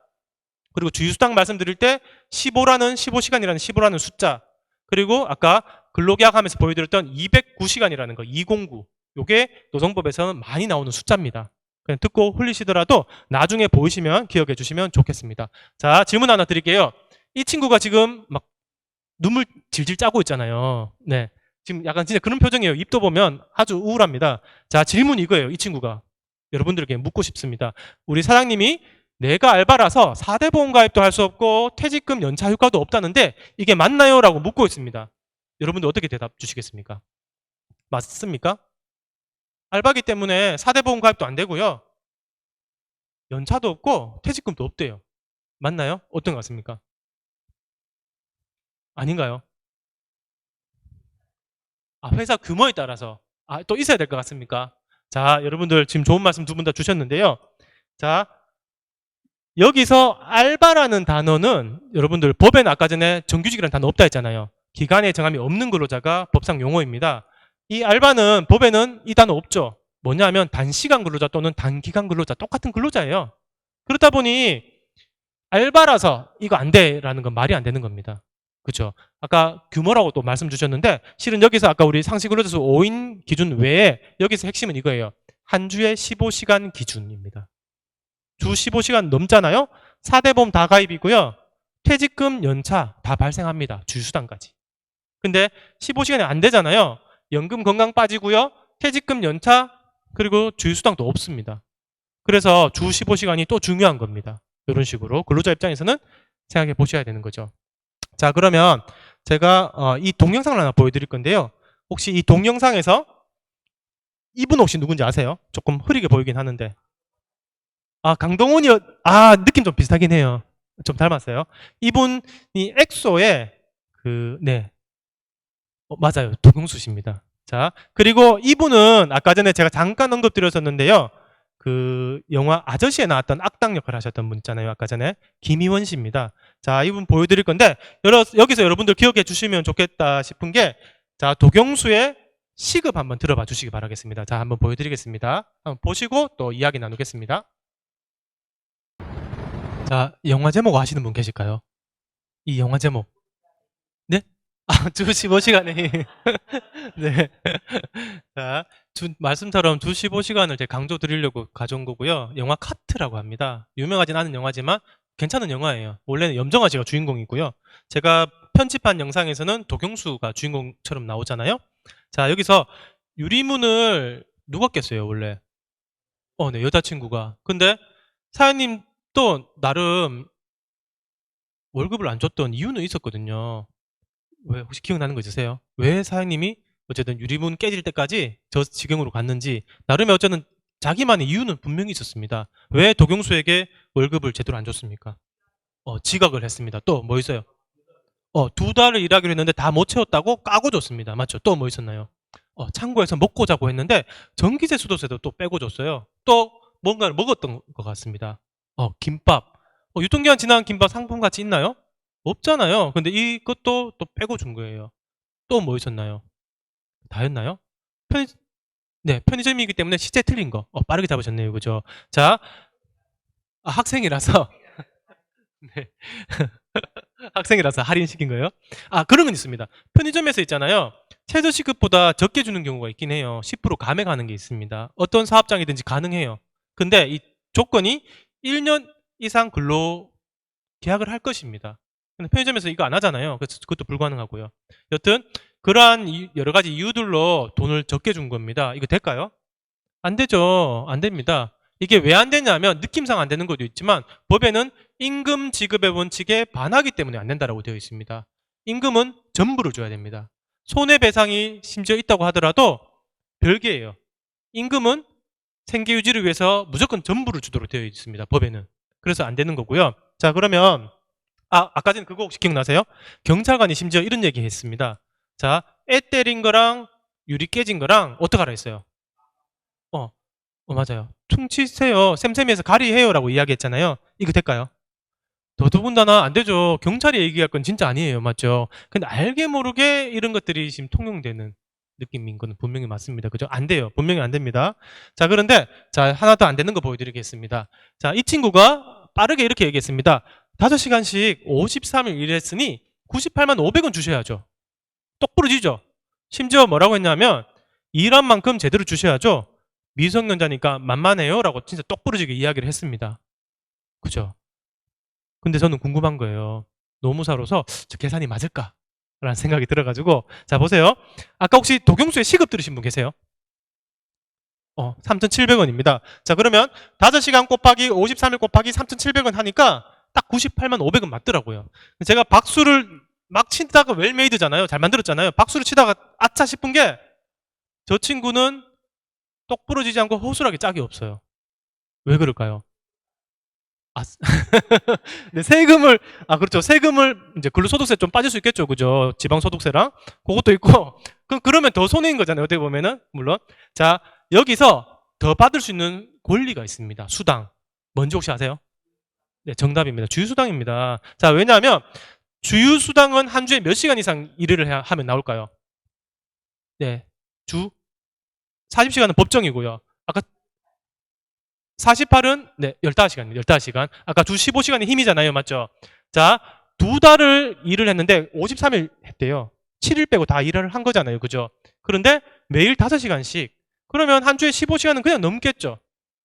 그리고 주휴수당 말씀드릴 때 15시간이라는 15라는 숫자, 그리고 아까 근로계약 하면서 보여드렸던 209시간이라는 거, 209. 요게 노동법에서는 많이 나오는 숫자입니다. 그냥 듣고 흘리시더라도 나중에 보이시면 기억해 주시면 좋겠습니다. 자, 질문 하나 드릴게요. 이 친구가 지금 막 눈물 질질 짜고 있잖아요. 네. 지금 약간 진짜 그런 표정이에요. 입도 보면 아주 우울합니다. 자, 질문이 이거예요. 이 친구가. 여러분들에게 묻고 싶습니다. 우리 사장님이 내가 알바라서 4대 보험 가입도 할 수 없고 퇴직금 연차 효과도 없다는데 이게 맞나요? 라고 묻고 있습니다. 여러분들 어떻게 대답 주시겠습니까? 맞습니까? 알바기 때문에 4대 보험 가입도 안 되고요. 연차도 없고 퇴직금도 없대요. 맞나요? 어떤 것 같습니까? 아닌가요? 아, 회사 규모에 따라서 또 있어야 될 것 같습니까? 자, 여러분들 지금 좋은 말씀 두 분 다 주셨는데요. 자, 여기서 알바라는 단어는 여러분들 법에는 아까 전에 정규직이라는 단어 없다 했잖아요. 기간의 정함이 없는 근로자가 법상 용어입니다. 이 알바는 법에는 이 단어 없죠. 뭐냐 하면 단시간 근로자 또는 단기간 근로자 똑같은 근로자예요. 그렇다 보니 알바라서 이거 안 돼라는 건 말이 안 되는 겁니다. 그렇죠? 아까 규모라고 또 말씀 주셨는데 실은 여기서 아까 우리 상시 근로자 수 5인 기준 외에 여기서 핵심은 이거예요. 한 주에 15시간 기준입니다. 주 15시간 넘잖아요. 4대 보험 다 가입이고요. 퇴직금, 연차 다 발생합니다. 주휴수당까지. 근데 15시간이 안 되잖아요. 연금 건강 빠지고요. 퇴직금, 연차 그리고 주휴수당도 없습니다. 그래서 주 15시간이 또 중요한 겁니다. 이런 식으로 근로자 입장에서는 생각해 보셔야 되는 거죠. 자, 그러면 제가 이 동영상을 하나 보여드릴 건데요. 혹시 이 동영상에서 이분 혹시 누군지 아세요? 조금 흐리게 보이긴 하는데. 아, 강동원이요. 아, 느낌 좀 비슷하긴 해요. 좀 닮았어요. 이분이 엑소의 네. 맞아요. 도경수 씨입니다. 자, 그리고 이분은 아까 전에 제가 잠깐 언급드렸었는데요. 그 영화 아저씨에 나왔던 악당 역할을 하셨던 분 있잖아요. 아까 전에 김희원 씨입니다. 자, 이분 보여드릴 건데 여기서 여러분들 기억해 주시면 좋겠다 싶은 게 자, 도경수의 시급 한번 들어봐 주시기 바라겠습니다. 자, 한번 보여드리겠습니다. 한번 보시고 또 이야기 나누겠습니다. 자, 영화 제목 아시는 분 계실까요? 이 영화 제목. 네? 아, 주 15시간에. 네. 자, 말씀처럼 주 15시간을 제가 강조 드리려고 가져온 거고요. 영화 카트라고 합니다. 유명하진 않은 영화지만 괜찮은 영화예요. 원래는 염정아 씨가 주인공이고요. 제가 편집한 영상에서는 도경수가 주인공처럼 나오잖아요. 자, 여기서 유리문을 누가 깼어요, 원래? 네, 여자친구가. 근데 사장님 또 나름 월급을 안 줬던 이유는 있었거든요. 왜 혹시 기억나는 거 있으세요? 왜 사장님이 어쨌든 유리문 깨질 때까지 저 지경으로 갔는지 나름의 어쨌든 자기만의 이유는 분명히 있었습니다. 왜 도경수에게 월급을 제대로 안 줬습니까? 지각을 했습니다. 또 뭐 있어요? 2달을 일하기로 했는데 다 못 채웠다고 까고 줬습니다. 맞죠? 또 뭐 있었나요? 창고에서 먹고 자고 했는데 전기세 수도세도 또 빼고 줬어요. 또 뭔가를 먹었던 것 같습니다. 김밥. 유통기한 지난 김밥 상품가치 있나요? 없잖아요. 근데 이것도 또 빼고 준 거예요. 또 뭐 있었나요? 다였나요? 네, 편의점이기 때문에 시제 틀린 거. 빠르게 잡으셨네요. 그죠? 자, 학생이라서. 네. 학생이라서 할인시킨 거예요? 그런 건 있습니다. 편의점에서 있잖아요. 최저시급보다 적게 주는 경우가 있긴 해요. 10% 감액하는 게 있습니다. 어떤 사업장이든지 가능해요. 근데 이 조건이 1년 이상 근로 계약을 할 것입니다. 근데 편의점에서 이거 안 하잖아요. 그래서 그것도 불가능하고요. 여튼 그러한 여러 가지 이유들로 돈을 적게 준 겁니다. 이거 될까요? 안 되죠. 안 됩니다. 이게 왜 안 되냐면 느낌상 안 되는 것도 있지만 법에는 임금 지급의 원칙에 반하기 때문에 안 된다라고 되어 있습니다. 임금은 전부를 줘야 됩니다. 손해배상이 심지어 있다고 하더라도 별개예요. 임금은 생계 유지를 위해서 무조건 전부를 주도록 되어 있습니다. 법에는. 그래서 안 되는 거고요. 자, 그러면 아까 전에 그거 혹시 기억나세요? 경찰관이 심지어 이런 얘기 했습니다. 자, 애 때린 거랑 유리 깨진 거랑 어떡하라 했어요? 맞아요. 퉁치세요. 쌤쌤이해서 가리해요라고 이야기했잖아요. 이거 될까요? 더더군다나 안 되죠. 경찰이 얘기할 건 진짜 아니에요. 맞죠? 근데 알게 모르게 이런 것들이 지금 통용되는 느낌인 거는 분명히 맞습니다. 그죠? 안 돼요. 분명히 안 됩니다. 자, 그런데 자, 하나 더 안 되는 거 보여드리겠습니다. 자, 이 친구가 빠르게 이렇게 얘기했습니다. 5시간씩 53일 일했으니 98만 500원 주셔야죠. 똑부러지죠? 심지어 뭐라고 했냐면 일한 만큼 제대로 주셔야죠. 미성년자니까 만만해요 라고 진짜 똑부러지게 이야기를 했습니다. 그죠? 근데 저는 궁금한 거예요. 노무사로서 저 계산이 맞을까? 라는 생각이 들어가지고 자, 보세요. 아까 혹시 도경수의 시급 들으신 분 계세요? 3,700원입니다. 자, 그러면 5시간 곱하기 53일 곱하기 3,700원 하니까 딱 98만 500원 맞더라고요. 제가 박수를 막 치다가 웰메이드잖아요. 잘 만들었잖아요. 박수를 치다가 아차 싶은 게 저 친구는 똑 부러지지 않고 허술하게 짝이 없어요. 왜 그럴까요? 네, 세금을 그렇죠. 세금을 이제 근로소득세 좀 빠질 수 있겠죠. 그죠? 지방소득세랑 그것도 있고 그러면 더 손해인 거잖아요. 어떻게 보면은 물론 자, 여기서 더 받을 수 있는 권리가 있습니다. 수당. 뭔지 혹시 아세요? 네, 정답입니다. 주휴수당입니다. 자, 왜냐하면 주휴수당은 한 주에 몇 시간 이상 일을 하면 나올까요? 네, 주 40시간은 법정이고요. 아까 48은 네, 15시간입니다. 15시간. 아까 주 15시간이 힘이잖아요. 맞죠? 자, 2달을 일을 했는데 53일 했대요. 7일 빼고 다 일을 한 거잖아요. 그죠? 그런데 매일 5시간씩. 그러면 한 주에 15시간은 그냥 넘겠죠.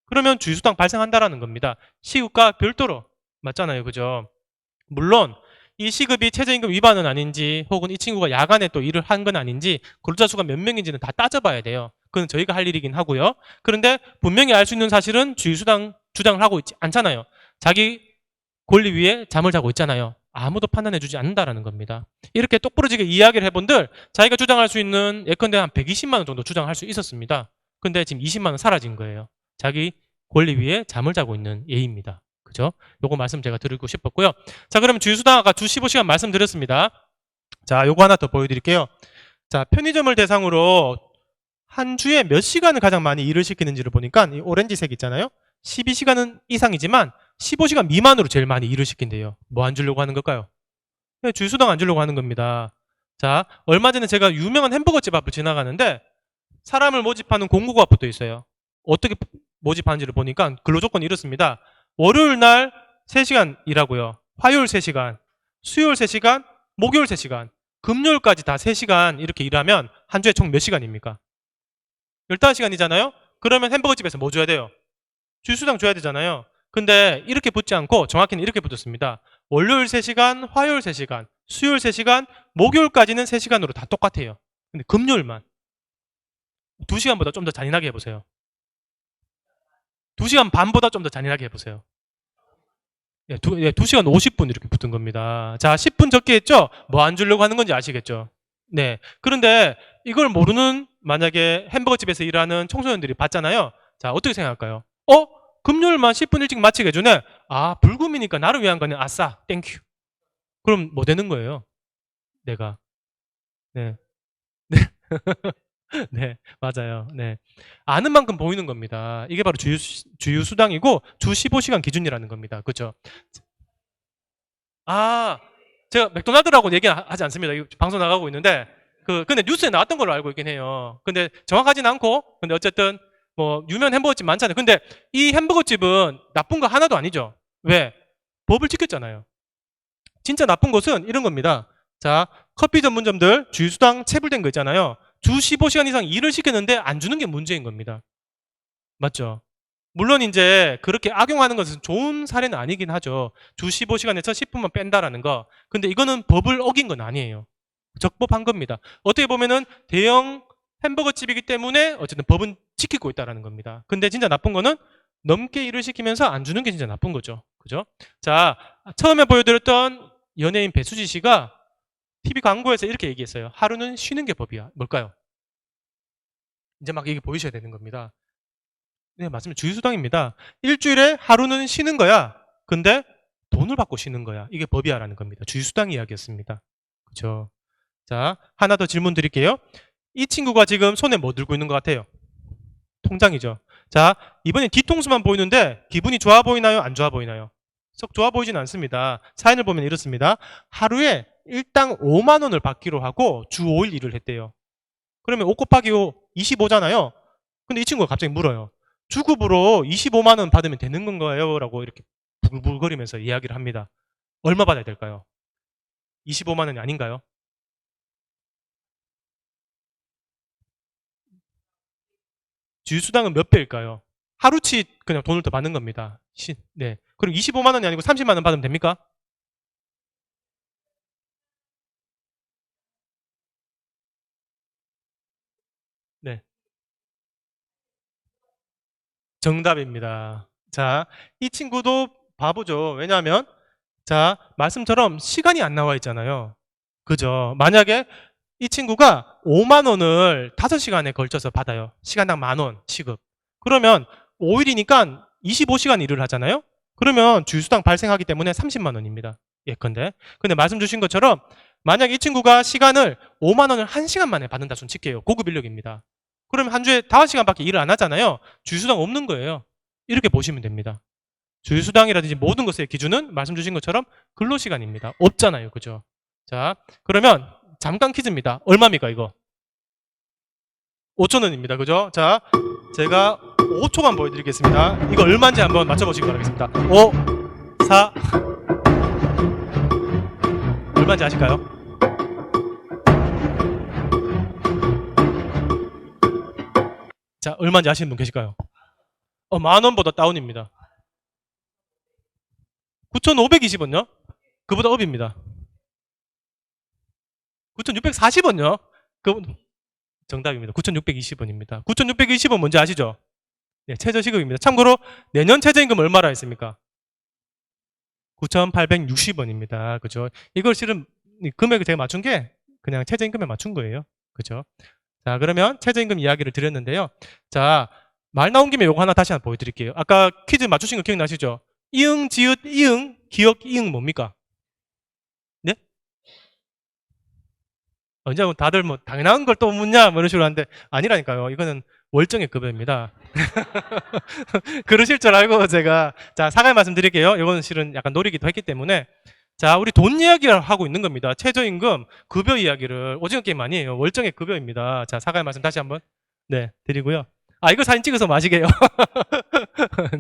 그러면 주휴수당 발생한다라는 겁니다. 시급과 별도로. 맞잖아요. 그죠? 물론 이 시급이 최저임금 위반은 아닌지 혹은 이 친구가 야간에 또 일을 한 건 아닌지 근로자 수가 몇 명인지는 다 따져봐야 돼요. 그건 저희가 할 일이긴 하고요. 그런데 분명히 알 수 있는 사실은 주휴수당 주장을 하고 있지 않잖아요. 자기 권리 위에 잠을 자고 있잖아요. 아무도 판단해주지 않는다라는 겁니다. 이렇게 똑부러지게 이야기를 해본들 자기가 주장할 수 있는 예컨대 한 120만 원 정도 주장할 수 있었습니다. 근데 지금 20만 원 사라진 거예요. 자기 권리 위에 잠을 자고 있는 예입니다. 그죠? 요거 말씀 제가 드리고 싶었고요. 자, 그러면 주휴수당 아까 주 15시간 말씀드렸습니다. 자, 요거 하나 더 보여드릴게요. 자, 편의점을 대상으로 한 주에 몇 시간을 가장 많이 일을 시키는지를 보니까 이 오렌지색 있잖아요. 12시간은 이상이지만 15시간 미만으로 제일 많이 일을 시킨대요. 뭐 안 주려고 하는 걸까요? 그냥 주휴수당 안 주려고 하는 겁니다. 자, 얼마 전에 제가 유명한 햄버거집 앞을 지나가는데 사람을 모집하는 공고가 붙어 있어요. 어떻게 모집하는지를 보니까 근로조건이 이렇습니다. 월요일 날 3시간 일하고요. 화요일 3시간, 수요일 3시간, 목요일 3시간, 금요일까지 다 3시간 이렇게 일하면 한 주에 총 몇 시간입니까? 15시간이잖아요? 그러면 햄버거집에서 뭐 줘야 돼요? 주휴수당 줘야 되잖아요. 근데 이렇게 붙지 않고 정확히는 이렇게 붙었습니다. 월요일 3시간, 화요일 3시간, 수요일 3시간, 목요일까지는 3시간으로 다 똑같아요. 근데 금요일만 2시간보다 좀 더 잔인하게 해보세요. 2시간 반보다 좀 더 잔인하게 해보세요. 2시간 50분 이렇게 붙은 겁니다. 자, 10분 적게 했죠? 뭐 안 주려고 하는 건지 아시겠죠? 네. 그런데 이걸 모르는 만약에 햄버거집에서 일하는 청소년들이 봤잖아요. 자, 어떻게 생각할까요? 금요일만 10분 일찍 마치게 해주네? 아, 불금이니까 나를 위한 거네. 아싸, 땡큐. 그럼 뭐 되는 거예요? 내가. 네. 네. 네, 맞아요. 네. 아는 만큼 보이는 겁니다. 이게 바로 주휴수당이고 주 15시간 기준이라는 겁니다. 그죠? 아, 제가 맥도날드라고 얘기하지 않습니다. 이거 방송 나가고 있는데, 근데 뉴스에 나왔던 걸로 알고 있긴 해요. 근데 정확하진 않고, 근데 어쨌든, 뭐, 유명한 햄버거집 많잖아요. 근데 이 햄버거집은 나쁜 거 하나도 아니죠. 왜? 법을 지켰잖아요. 진짜 나쁜 것은 이런 겁니다. 자, 커피 전문점들 주휴수당 체불된 거 있잖아요. 주 15시간 이상 일을 시켰는데 안 주는 게 문제인 겁니다. 맞죠? 물론 이제 그렇게 악용하는 것은 좋은 사례는 아니긴 하죠. 주 15시간에서 10분만 뺀다라는 거. 근데 이거는 법을 어긴 건 아니에요. 적법한 겁니다. 어떻게 보면은 대형 햄버거 집이기 때문에 어쨌든 법은 지키고 있다라는 겁니다. 근데 진짜 나쁜 거는 넘게 일을 시키면서 안 주는 게 진짜 나쁜 거죠. 그죠? 자, 처음에 보여드렸던 연예인 배수지 씨가 TV 광고에서 이렇게 얘기했어요. 하루는 쉬는 게 법이야. 뭘까요? 이제 막 이게 보이셔야 되는 겁니다. 네, 맞습니다. 주휴수당입니다. 일주일에 하루는 쉬는 거야. 근데 돈을 받고 쉬는 거야. 이게 법이야라는 겁니다. 주휴수당 이야기였습니다. 그렇죠? 자, 하나 더 질문 드릴게요. 이 친구가 지금 손에 뭐 들고 있는 것 같아요? 통장이죠. 자, 이번에 뒤통수만 보이는데 기분이 좋아 보이나요? 안 좋아 보이나요? 썩 좋아 보이진 않습니다. 사연을 보면 이렇습니다. 하루에 일당 5만 원을 받기로 하고 주 5일 일을 했대요. 그러면 5 곱하기 5, 25잖아요. 근데 이 친구가 갑자기 물어요. 주급으로 25만 원 받으면 되는 건가요? 라고 이렇게 부글부글거리면서 이야기를 합니다. 얼마 받아야 될까요? 25만 원이 아닌가요? 주휴수당은 몇 배일까요? 하루치 그냥 돈을 더 받는 겁니다. 네. 그럼 25만 원이 아니고 30만 원 받으면 됩니까? 네. 정답입니다. 자, 이 친구도 바보죠. 왜냐하면 자, 말씀처럼 시간이 안 나와 있잖아요. 그죠? 만약에 이 친구가 5만 원을 5시간에 걸쳐서 받아요. 시간당 10,000원 시급. 그러면 5일이니까 25시간 일을 하잖아요. 그러면 주휴수당 발생하기 때문에 30만 원입니다. 예컨대. 근데 말씀 주신 것처럼 만약 이 친구가 시간을 5만 원을 1시간 만에 받는다 손 칠게요. 고급 인력입니다. 그러면 한 주에 5시간밖에 일을 안 하잖아요. 주휴수당 없는 거예요. 이렇게 보시면 됩니다. 주휴수당이라든지 모든 것의 기준은 말씀 주신 것처럼 근로시간입니다. 없잖아요. 그죠? 자, 그러면 잠깐 퀴즈입니다. 얼마입니까, 이거? 5,000원입니다. 그죠? 자, 제가 5초만 보여드리겠습니다. 이거 얼마인지 한번 맞춰보시기 바라겠습니다. 5, 4, 얼마인지 아실까요? 자, 얼마인지 아시는 분 계실까요? 10,000원보다 다운입니다. 9,520원요? 그보다 업입니다. 9,640원요? 정답입니다. 9,620원입니다. 9,620원 뭔지 아시죠? 네, 최저시급입니다. 참고로 내년 최저임금 얼마라 했습니까? 9,860원입니다. 그죠? 이걸 실은 금액을 제가 맞춘 게 그냥 최저임금에 맞춘 거예요. 그죠? 자, 그러면 최저임금 이야기를 드렸는데요. 자, 말 나온 김에 요거 하나 다시 한번 보여드릴게요. 아까 퀴즈 맞추신 거 기억나시죠? 이응, 지읒, 이응, 기억, 이응 뭡니까? 네? 이제 뭐 다들 뭐 당연한 걸 또 묻냐 뭐 이런 식으로 하는데 아니라니까요. 이거는 월정액 급여입니다. 그러실 줄 알고 제가 자 사과의 말씀 드릴게요. 이거는 실은 약간 노리기도 했기 때문에 자 우리 돈 이야기를 하고 있는 겁니다. 최저임금 급여 이야기를 오징어 게임 아니에요. 월정액 급여입니다. 자 사과의 말씀 다시 한번 네 드리고요. 아 이거 사진 찍어서 마시게요.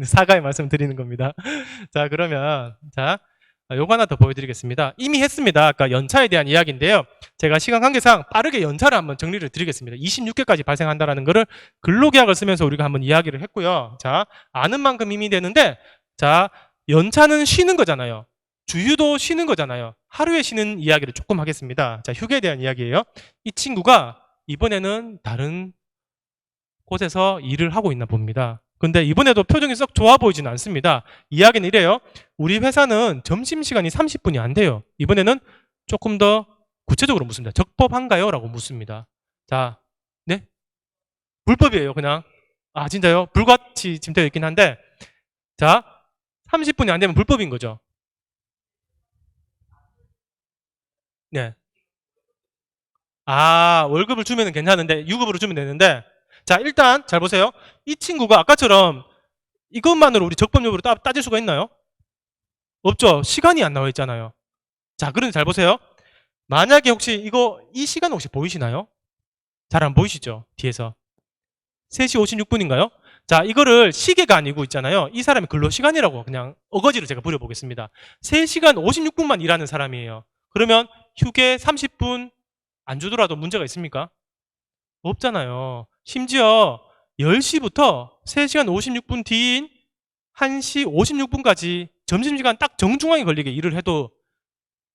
사과의 말씀 드리는 겁니다. 자 그러면 자 요거 하나 더 보여드리겠습니다. 이미 했습니다. 아까 연차에 대한 이야기인데요. 제가 시간 관계상 빠르게 연차를 한번 정리를 드리겠습니다. 26개까지 발생한다라는 거를 근로계약을 쓰면서 우리가 한번 이야기를 했고요. 자, 아는 만큼 이미 되는데, 자, 연차는 쉬는 거잖아요. 주휴도 쉬는 거잖아요. 하루에 쉬는 이야기를 조금 하겠습니다. 자, 휴게에 대한 이야기예요. 이 친구가 이번에는 다른 곳에서 일을 하고 있나 봅니다. 근데 이번에도 표정이 썩 좋아 보이지는 않습니다. 이야기는 이래요. 우리 회사는 점심시간이 30분이 안 돼요. 이번에는 조금 더 구체적으로 묻습니다. 적법한가요? 라고 묻습니다. 자, 네? 불법이에요, 그냥. 아, 진짜요? 불같이 지금 되어 있긴 한데, 자, 30분이 안 되면 불법인 거죠. 네. 아, 월급을 주면 괜찮은데, 유급으로 주면 되는데, 자, 일단 잘 보세요. 이 친구가 아까처럼 이것만으로 우리 적법 여부를 따질 수가 있나요? 없죠. 시간이 안 나와 있잖아요. 자, 그런데 잘 보세요. 만약에 혹시 이 시간 혹시 보이시나요? 잘 안 보이시죠? 뒤에서. 3시 56분인가요? 자, 이거를 시계가 아니고 있잖아요. 이 사람의 근로시간이라고 그냥 어거지로 제가 부려보겠습니다. 3시간 56분만 일하는 사람이에요. 그러면 휴게 30분 안 주더라도 문제가 있습니까? 없잖아요. 심지어 10시부터 3시간 56분 뒤인 1시 56분까지 점심시간 딱 정중앙에 걸리게 일을 해도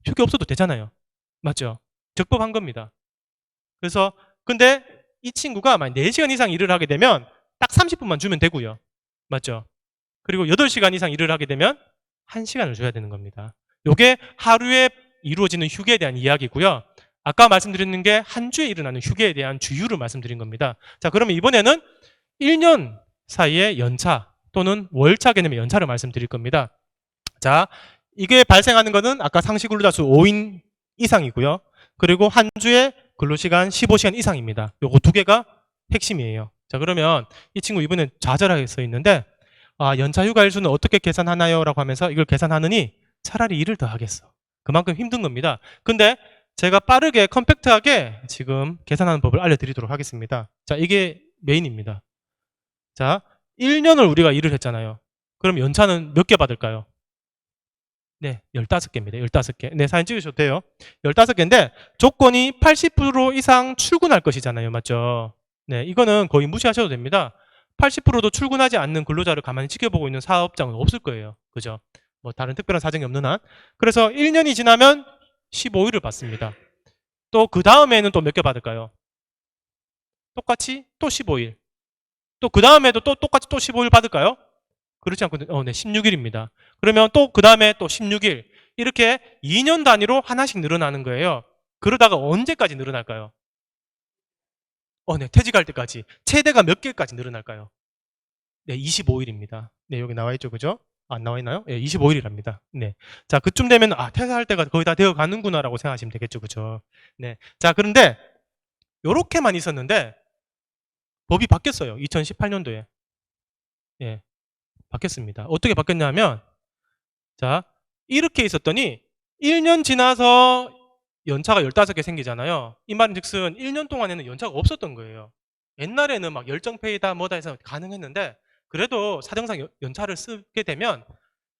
휴게 없어도 되잖아요. 맞죠? 적법한 겁니다. 그래서 근데 이 친구가 만약 4시간 이상 일을 하게 되면 딱 30분만 주면 되고요. 맞죠? 그리고 8시간 이상 일을 하게 되면 1시간을 줘야 되는 겁니다. 이게 하루에 이루어지는 휴게에 대한 이야기고요. 아까 말씀드렸는 게 한 주에 일어나는 휴게에 대한 주율을 말씀드린 겁니다. 자, 그러면 이번에는 1년 사이의 연차 또는 월차 개념의 연차를 말씀드릴 겁니다. 자, 이게 발생하는 것은 아까 상시 근로자 수 5인 이상이고요. 그리고 한 주에 근로시간 15시간 이상입니다. 요거 두 개가 핵심이에요. 자, 그러면 이 친구 이번엔 좌절하게 써 있는데 아, 연차 휴가 일수는 어떻게 계산하나요? 라고 하면서 이걸 계산하느니 차라리 일을 더 하겠어. 그만큼 힘든 겁니다. 근데 제가 빠르게 컴팩트하게 지금 계산하는 법을 알려드리도록 하겠습니다. 자, 이게 메인입니다. 자, 1년을 우리가 일을 했잖아요. 그럼 연차는 몇 개 받을까요? 네, 15개입니다. 15개. 네, 사진 찍으셔도 돼요. 15개인데 조건이 80% 이상 출근할 것이잖아요. 맞죠? 네, 이거는 거의 무시하셔도 됩니다. 80%도 출근하지 않는 근로자를 가만히 지켜보고 있는 사업장은 없을 거예요. 그죠? 뭐 다른 특별한 사정이 없는 한. 그래서 1년이 지나면 15일을 받습니다. 또 그 다음에는 또 몇 개 받을까요? 똑같이 또 15일. 또 그 다음에도 또 똑같이 또 15일 받을까요? 그렇지 않거든요. 네, 16일입니다. 그러면 또 그 다음에 또 16일. 이렇게 2년 단위로 하나씩 늘어나는 거예요. 그러다가 언제까지 늘어날까요? 네, 퇴직할 때까지. 최대가 몇 개까지 늘어날까요? 네, 25일입니다. 네, 여기 나와 있죠, 그죠? 안 나와 있나요? 네, 25일이랍니다. 네. 자, 그쯤 되면, 퇴사할 때가 거의 다 되어 가는구나라고 생각하시면 되겠죠, 그죠? 네. 자, 그런데, 요렇게만 있었는데, 법이 바뀌었어요. 2018년도에. 예. 바뀌었습니다. 어떻게 바뀌었냐면, 자, 이렇게 있었더니, 1년 지나서 연차가 15개 생기잖아요. 이 말은 즉슨 1년 동안에는 연차가 없었던 거예요. 옛날에는 막 열정페이다 뭐다 해서 가능했는데, 그래도 사정상 연차를 쓰게 되면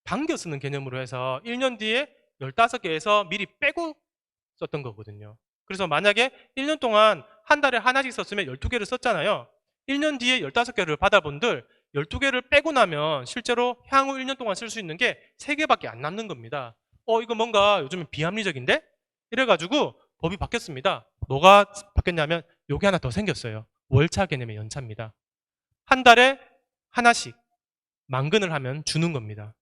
당겨 쓰는 개념으로 해서 1년 뒤에 15개에서 미리 빼고 썼던 거거든요. 그래서 만약에 1년 동안 한 달에 하나씩 썼으면 12개를 썼잖아요. 1년 뒤에 15개를 받아본들 12개를 빼고 나면 실제로 향후 1년 동안 쓸 수 있는 게 3개밖에 안 남는 겁니다. 이거 뭔가 요즘은 비합리적인데? 이래가지고 법이 바뀌었습니다. 뭐가 바뀌었냐면 요게 하나 더 생겼어요. 월차 개념의 연차입니다. 한 달에 하나씩 만근을 하면 주는 겁니다.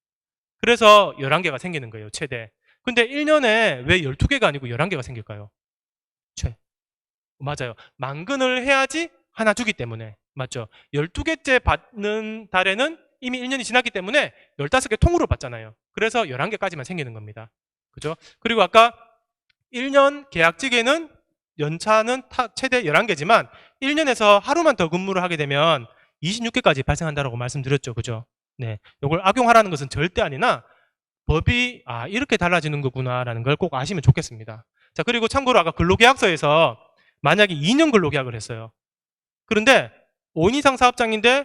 그래서 11개가 생기는 거예요, 최대. 근데 1년에 왜 12개가 아니고 11개가 생길까요? 맞아요. 만근을 해야지 하나 주기 때문에. 맞죠? 12개째 받는 달에는 이미 1년이 지났기 때문에 15개 통으로 받잖아요. 그래서 11개까지만 생기는 겁니다. 그죠? 그리고 아까 1년 계약직에는 연차는 최대 11개지만 1년에서 하루만 더 근무를 하게 되면 26개까지 발생한다고 말씀드렸죠. 그죠? 네. 이걸 악용하라는 것은 절대 아니나 법이 이렇게 달라지는 거구나라는 걸 꼭 아시면 좋겠습니다. 자, 그리고 참고로 아까 근로계약서에서 만약에 2년 근로계약을 했어요. 그런데 5인 이상 사업장인데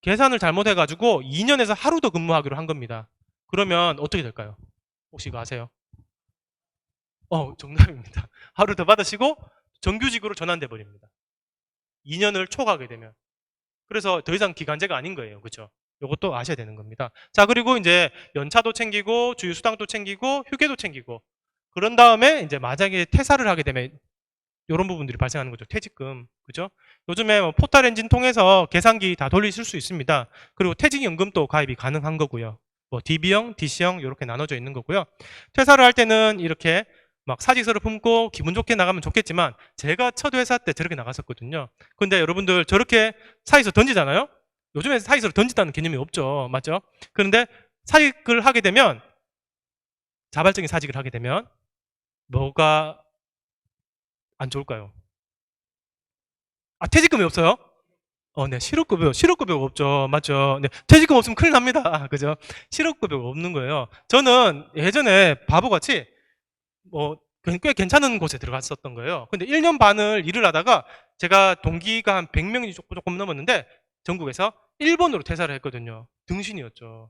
계산을 잘못해가지고 2년에서 하루 더 근무하기로 한 겁니다. 그러면 어떻게 될까요? 혹시 이거 아세요? 정답입니다. 하루 더 받으시고 정규직으로 전환돼 버립니다. 2년을 초과하게 되면. 그래서 더 이상 기간제가 아닌 거예요. 그렇죠? 이것도 아셔야 되는 겁니다. 자, 그리고 이제 연차도 챙기고 주휴수당도 챙기고 휴게도 챙기고 그런 다음에 이제 만약에 퇴사를 하게 되면 이런 부분들이 발생하는 거죠. 퇴직금. 그죠? 요즘에 뭐 포털 엔진 통해서 계산기 다 돌리실 수 있습니다. 그리고 퇴직연금도 가입이 가능한 거고요. 뭐 DB형, DC형 이렇게 나눠져 있는 거고요. 퇴사를 할 때는 이렇게 막 사직서를 품고 기분 좋게 나가면 좋겠지만 제가 첫 회사 때 저렇게 나갔었거든요. 근데 여러분들 저렇게 사직서 던지잖아요? 요즘에 사직서를 던진다는 개념이 없죠. 맞죠? 그런데 사직을 하게 되면 자발적인 사직을 하게 되면 뭐가 안 좋을까요? 퇴직금이 없어요? 네, 실업급여가 없죠. 맞죠? 네, 퇴직금 없으면 큰일 납니다. 그죠? 실업급여가 없는 거예요. 저는 예전에 바보같이 꽤 괜찮은 곳에 들어갔었던 거예요. 근데 1년 반을 일을 하다가 제가 동기가 한 100명이 조금 넘었는데 전국에서 1번으로 퇴사를 했거든요. 등신이었죠.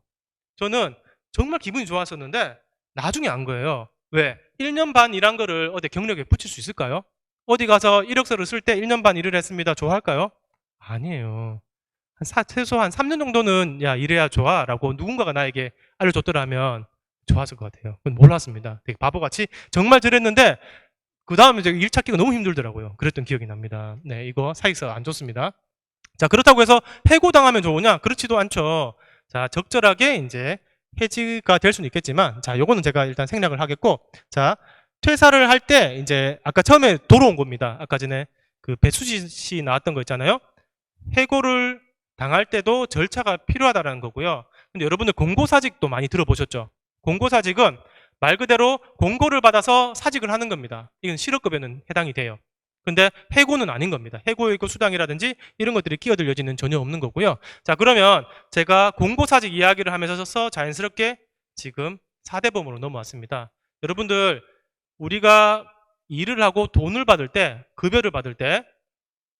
저는 정말 기분이 좋았었는데 나중에 안 거예요. 왜? 1년 반 일한 거를 어디 경력에 붙일 수 있을까요? 어디 가서 이력서를 쓸 때 1년 반 일을 했습니다. 좋아할까요? 아니에요. 최소 한 3년 정도는 야 이래야 좋아 라고 누군가가 나에게 알려줬더라면 좋았을 것 같아요. 그건 몰랐습니다. 되게 바보같이 정말 저랬는데 그 다음에 일 찾기가 너무 힘들더라고요. 그랬던 기억이 납니다. 네, 이거 사익서 안 좋습니다. 자, 그렇다고 해서 해고당하면 좋으냐? 그렇지도 않죠. 자, 적절하게 이제 해지가 될 수는 있겠지만, 자, 요거는 제가 일단 생략을 하겠고, 자, 퇴사를 할 때 이제 아까 처음에 돌아온 겁니다. 아까 전에 그 배수지 씨 나왔던 거 있잖아요. 해고를 당할 때도 절차가 필요하다는 거고요. 근데 여러분들 공고사직도 많이 들어보셨죠? 공고사직은 말 그대로 공고를 받아서 사직을 하는 겁니다. 이건 실업급여는 해당이 돼요. 근데 해고는 아닌 겁니다. 해고이고 수당이라든지 이런 것들이 끼어들 여지는 전혀 없는 거고요. 자, 그러면 제가 공고사직 이야기를 하면서 자연스럽게 지금 4대보험으로 넘어왔습니다. 여러분들 우리가 일을 하고 돈을 받을 때, 급여를 받을 때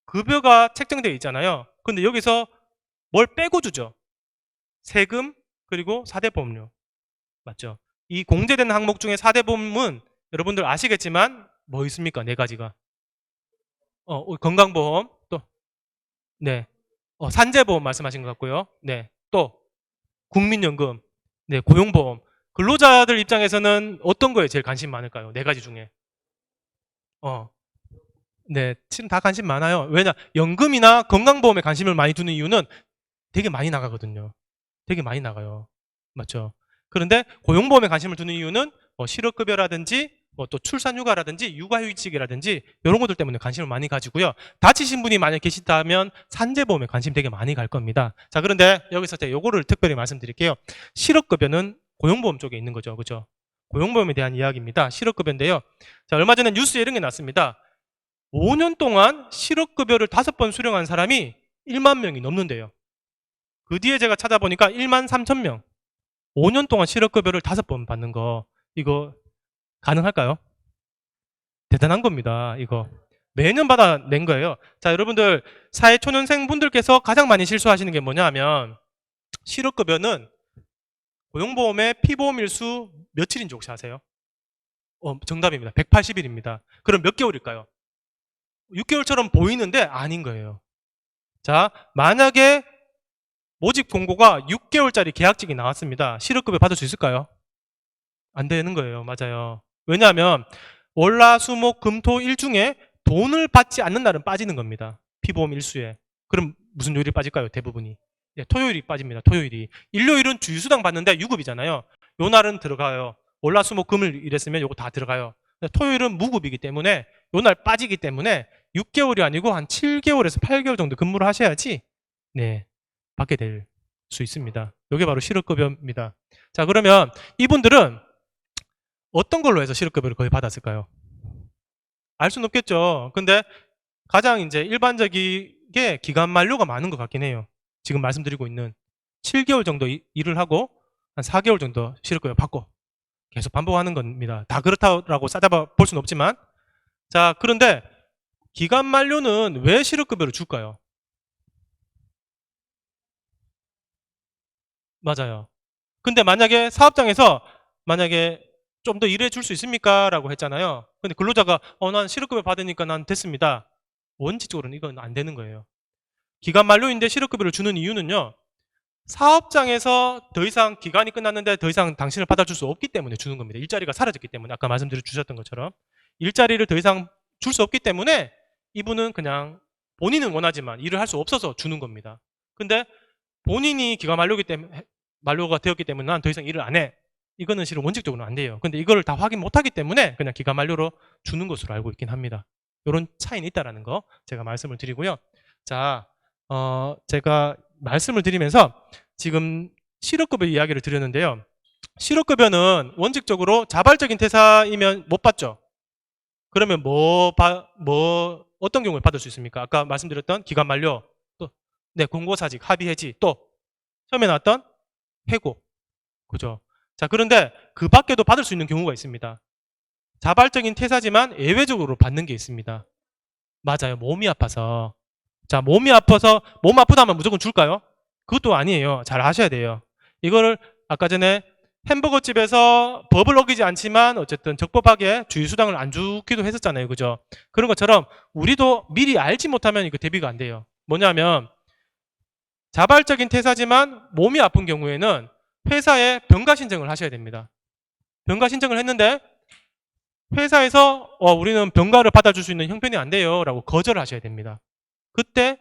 급여가 책정되어 있잖아요. 근데 여기서 뭘 빼고 주죠? 세금 그리고 4대보험료. 맞죠? 이 공제되는 항목 중에 4대보험은 여러분들 아시겠지만 뭐 있습니까? 네 가지가. 건강보험 또 네. 산재보험 말씀하신 것 같고요. 네. 또 국민연금. 네, 고용보험. 근로자들 입장에서는 어떤 거에 제일 관심 많을까요? 네 가지 중에. 네, 지금 다 관심 많아요. 왜냐? 연금이나 건강보험에 관심을 많이 두는 이유는 되게 많이 나가거든요. 되게 많이 나가요. 맞죠? 그런데 고용보험에 관심을 두는 이유는 실업급여라든지 또 출산휴가라든지 육아휴직이라든지 이런 것들 때문에 관심을 많이 가지고요. 다치신 분이 만약 계시다면 산재보험에 관심 되게 많이 갈 겁니다. 자, 그런데 여기서 제가 요거를 특별히 말씀드릴게요. 실업급여는 고용보험 쪽에 있는 거죠. 그죠? 고용보험에 대한 이야기입니다. 실업급여인데요. 자, 얼마 전에 뉴스에 이런 게 났습니다. 5년 동안 실업급여를 5번 수령한 사람이 1만 명이 넘는데요. 그 뒤에 제가 찾아보니까 1만 3천 명. 5년 동안 실업급여를 5번 받는 거 이거 가능할까요? 대단한 겁니다. 이거 매년 받아낸 거예요. 자, 여러분들 사회초년생 분들께서 가장 많이 실수하시는 게 뭐냐 하면 실업급여는 고용보험의 피보험 일수 며칠인지 혹시 아세요? 정답입니다. 180일입니다. 그럼 몇 개월일까요? 6개월처럼 보이는데 아닌 거예요. 자, 만약에 모집 공고가 6개월짜리 계약직이 나왔습니다. 실업급여 받을 수 있을까요? 안 되는 거예요. 맞아요. 왜냐하면 월화수목 금토 일 중에 돈을 받지 않는 날은 빠지는 겁니다. 피보험 일수에. 그럼 무슨 요일이 빠질까요? 대부분이. 네, 토요일이 빠집니다. 토요일이. 일요일은 주휴수당 받는데 유급이잖아요. 요 날은 들어가요. 월화수목 금을 일했으면 요거 다 들어가요. 토요일은 무급이기 때문에 요 날 빠지기 때문에 6개월이 아니고 한 7개월에서 8개월 정도 근무를 하셔야지 네, 받게 될 수 있습니다. 이게 바로 실업급여입니다. 자, 그러면 이분들은 어떤 걸로 해서 실업급여를 거의 받았을까요? 알 수는 없겠죠. 근데 가장 이제 일반적이게 기간 만료가 많은 것 같긴 해요. 지금 말씀드리고 있는 7개월 정도 일을 하고 한 4개월 정도 실업급여 받고 계속 반복하는 겁니다. 다 그렇다고 싸잡아 볼 수는 없지만, 자, 그런데 기간 만료는 왜 실업급여를 줄까요? 맞아요. 근데 만약에 사업장에서 만약에 좀 더 일해 줄 수 있습니까? 라고 했잖아요. 근데 근로자가 난 실업급여 받으니까 난 됐습니다. 원칙적으로는 이건 안 되는 거예요. 기간 만료인데 실업급여를 주는 이유는요. 사업장에서 더 이상 기간이 끝났는데 더 이상 당신을 받아줄 수 없기 때문에 주는 겁니다. 일자리가 사라졌기 때문에 아까 말씀드려 주셨던 것처럼 일자리를 더 이상 줄 수 없기 때문에 이분은 그냥 본인은 원하지만 일을 할 수 없어서 주는 겁니다. 근데 본인이 기간 만료가 되었기 때문에 난 더 이상 일을 안 해. 이거는 실은 원칙적으로는 안 돼요. 근데 이걸 다 확인 못 하기 때문에 그냥 기간 만료로 주는 것으로 알고 있긴 합니다. 이런 차이는 있다라는 거 제가 말씀을 드리고요. 자, 제가 말씀을 드리면서 지금 실업급여 이야기를 드렸는데요. 실업급여는 원칙적으로 자발적인 퇴사이면 못 받죠. 그러면 어떤 경우에 받을 수 있습니까? 아까 말씀드렸던 기간 만료, 또, 네, 공고사직, 합의 해지, 또, 처음에 나왔던 해고. 그죠? 자, 그런데 그 밖에도 받을 수 있는 경우가 있습니다. 자발적인 퇴사지만 예외적으로 받는 게 있습니다. 맞아요. 몸이 아파서. 자, 몸이 아파서, 몸 아프다 하면 무조건 줄까요? 그것도 아니에요. 잘 아셔야 돼요. 이거를 아까 전에 햄버거 집에서 법을 어기지 않지만 어쨌든 적법하게 주휴수당을 안 주기도 했었잖아요. 그죠? 그런 것처럼 우리도 미리 알지 못하면 이거 대비가 안 돼요. 뭐냐면 자발적인 퇴사지만 몸이 아픈 경우에는 회사에 병가 신청을 하셔야 됩니다. 병가 신청을 했는데 회사에서 우리는 병가를 받아줄 수 있는 형편이 안 돼요 라고 거절을 하셔야 됩니다. 그때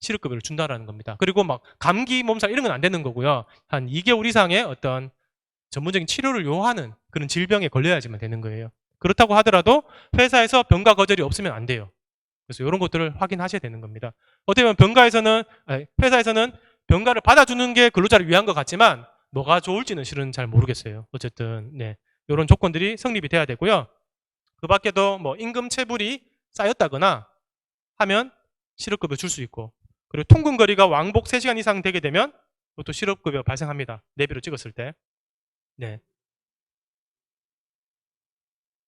실업급여를 준다라는 겁니다. 그리고 막 감기, 몸살 이런 건 안 되는 거고요. 한 2개월 이상의 어떤 전문적인 치료를 요하는 그런 질병에 걸려야지만 되는 거예요. 그렇다고 하더라도 회사에서 병가 거절이 없으면 안 돼요. 그래서 이런 것들을 확인하셔야 되는 겁니다. 어떻게 보면 회사에서는 병가를 받아주는 게 근로자를 위한 것 같지만 뭐가 좋을지는 실은 잘 모르겠어요. 어쨌든 네, 이런 조건들이 성립이 돼야 되고요. 그 밖에도 뭐 임금 체불이 쌓였다거나 하면 실업급여 줄 수 있고, 그리고 통근 거리가 왕복 3시간 이상 되게 되면 또 실업급여 발생합니다. 내비로 찍었을 때. 네.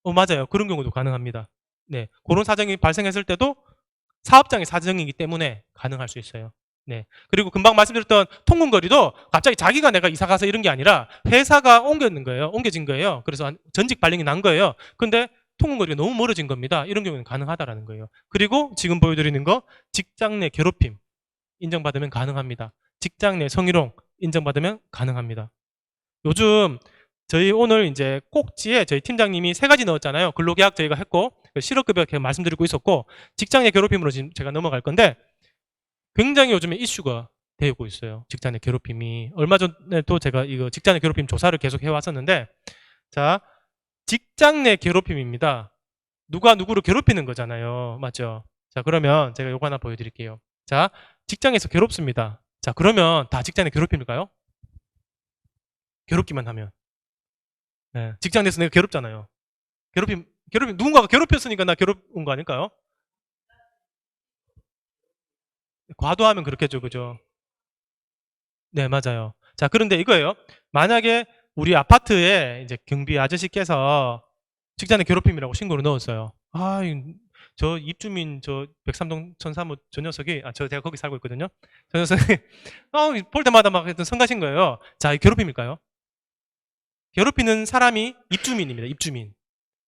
맞아요. 그런 경우도 가능합니다. 네. 그런 사정이 발생했을 때도 사업장의 사정이기 때문에 가능할 수 있어요. 네. 그리고 금방 말씀드렸던 통근거리도 갑자기 자기가 내가 이사 가서 이런 게 아니라 회사가 옮겨진 거예요. 그래서 전직 발령이 난 거예요. 근데 통근거리가 너무 멀어진 겁니다. 이런 경우는 가능하다라는 거예요. 그리고 지금 보여드리는 거 직장 내 괴롭힘 인정받으면 가능합니다. 직장 내 성희롱 인정받으면 가능합니다. 요즘 저희 오늘 이제 꼭지에 저희 팀장님이 3가지 넣었잖아요. 근로계약 저희가 했고 실업급여 계속 말씀드리고 있었고 직장 내 괴롭힘으로 지금 제가 넘어갈 건데 굉장히 요즘에 이슈가 되고 있어요. 직장 내 괴롭힘이. 얼마 전에도 제가 이거 직장 내 괴롭힘 조사를 계속 해왔었는데 자, 직장 내 괴롭힘입니다. 누가 누구를 괴롭히는 거잖아요. 맞죠? 자, 그러면 제가 요거 하나 보여드릴게요. 자, 직장에서 괴롭습니다. 자, 그러면 다 직장 내 괴롭힘일까요? 괴롭기만 하면. 네, 직장 내에서 내가 괴롭잖아요. 괴롭힘, 누군가가 괴롭혔으니까 나 괴롭은 거 아닐까요? 과도하면 그렇겠죠, 그죠? 네, 맞아요. 자, 그런데 이거예요. 만약에 우리 아파트에 이제 경비 아저씨께서 직장내 괴롭힘이라고 신고를 넣었어요. 저 입주민 저 103동 1003호 저 녀석이 제가 거기 살고 있거든요. 저 녀석이 볼 때마다 막 했던 성가신 거예요. 자, 이 괴롭힘일까요? 괴롭히는 사람이 입주민입니다. 입주민.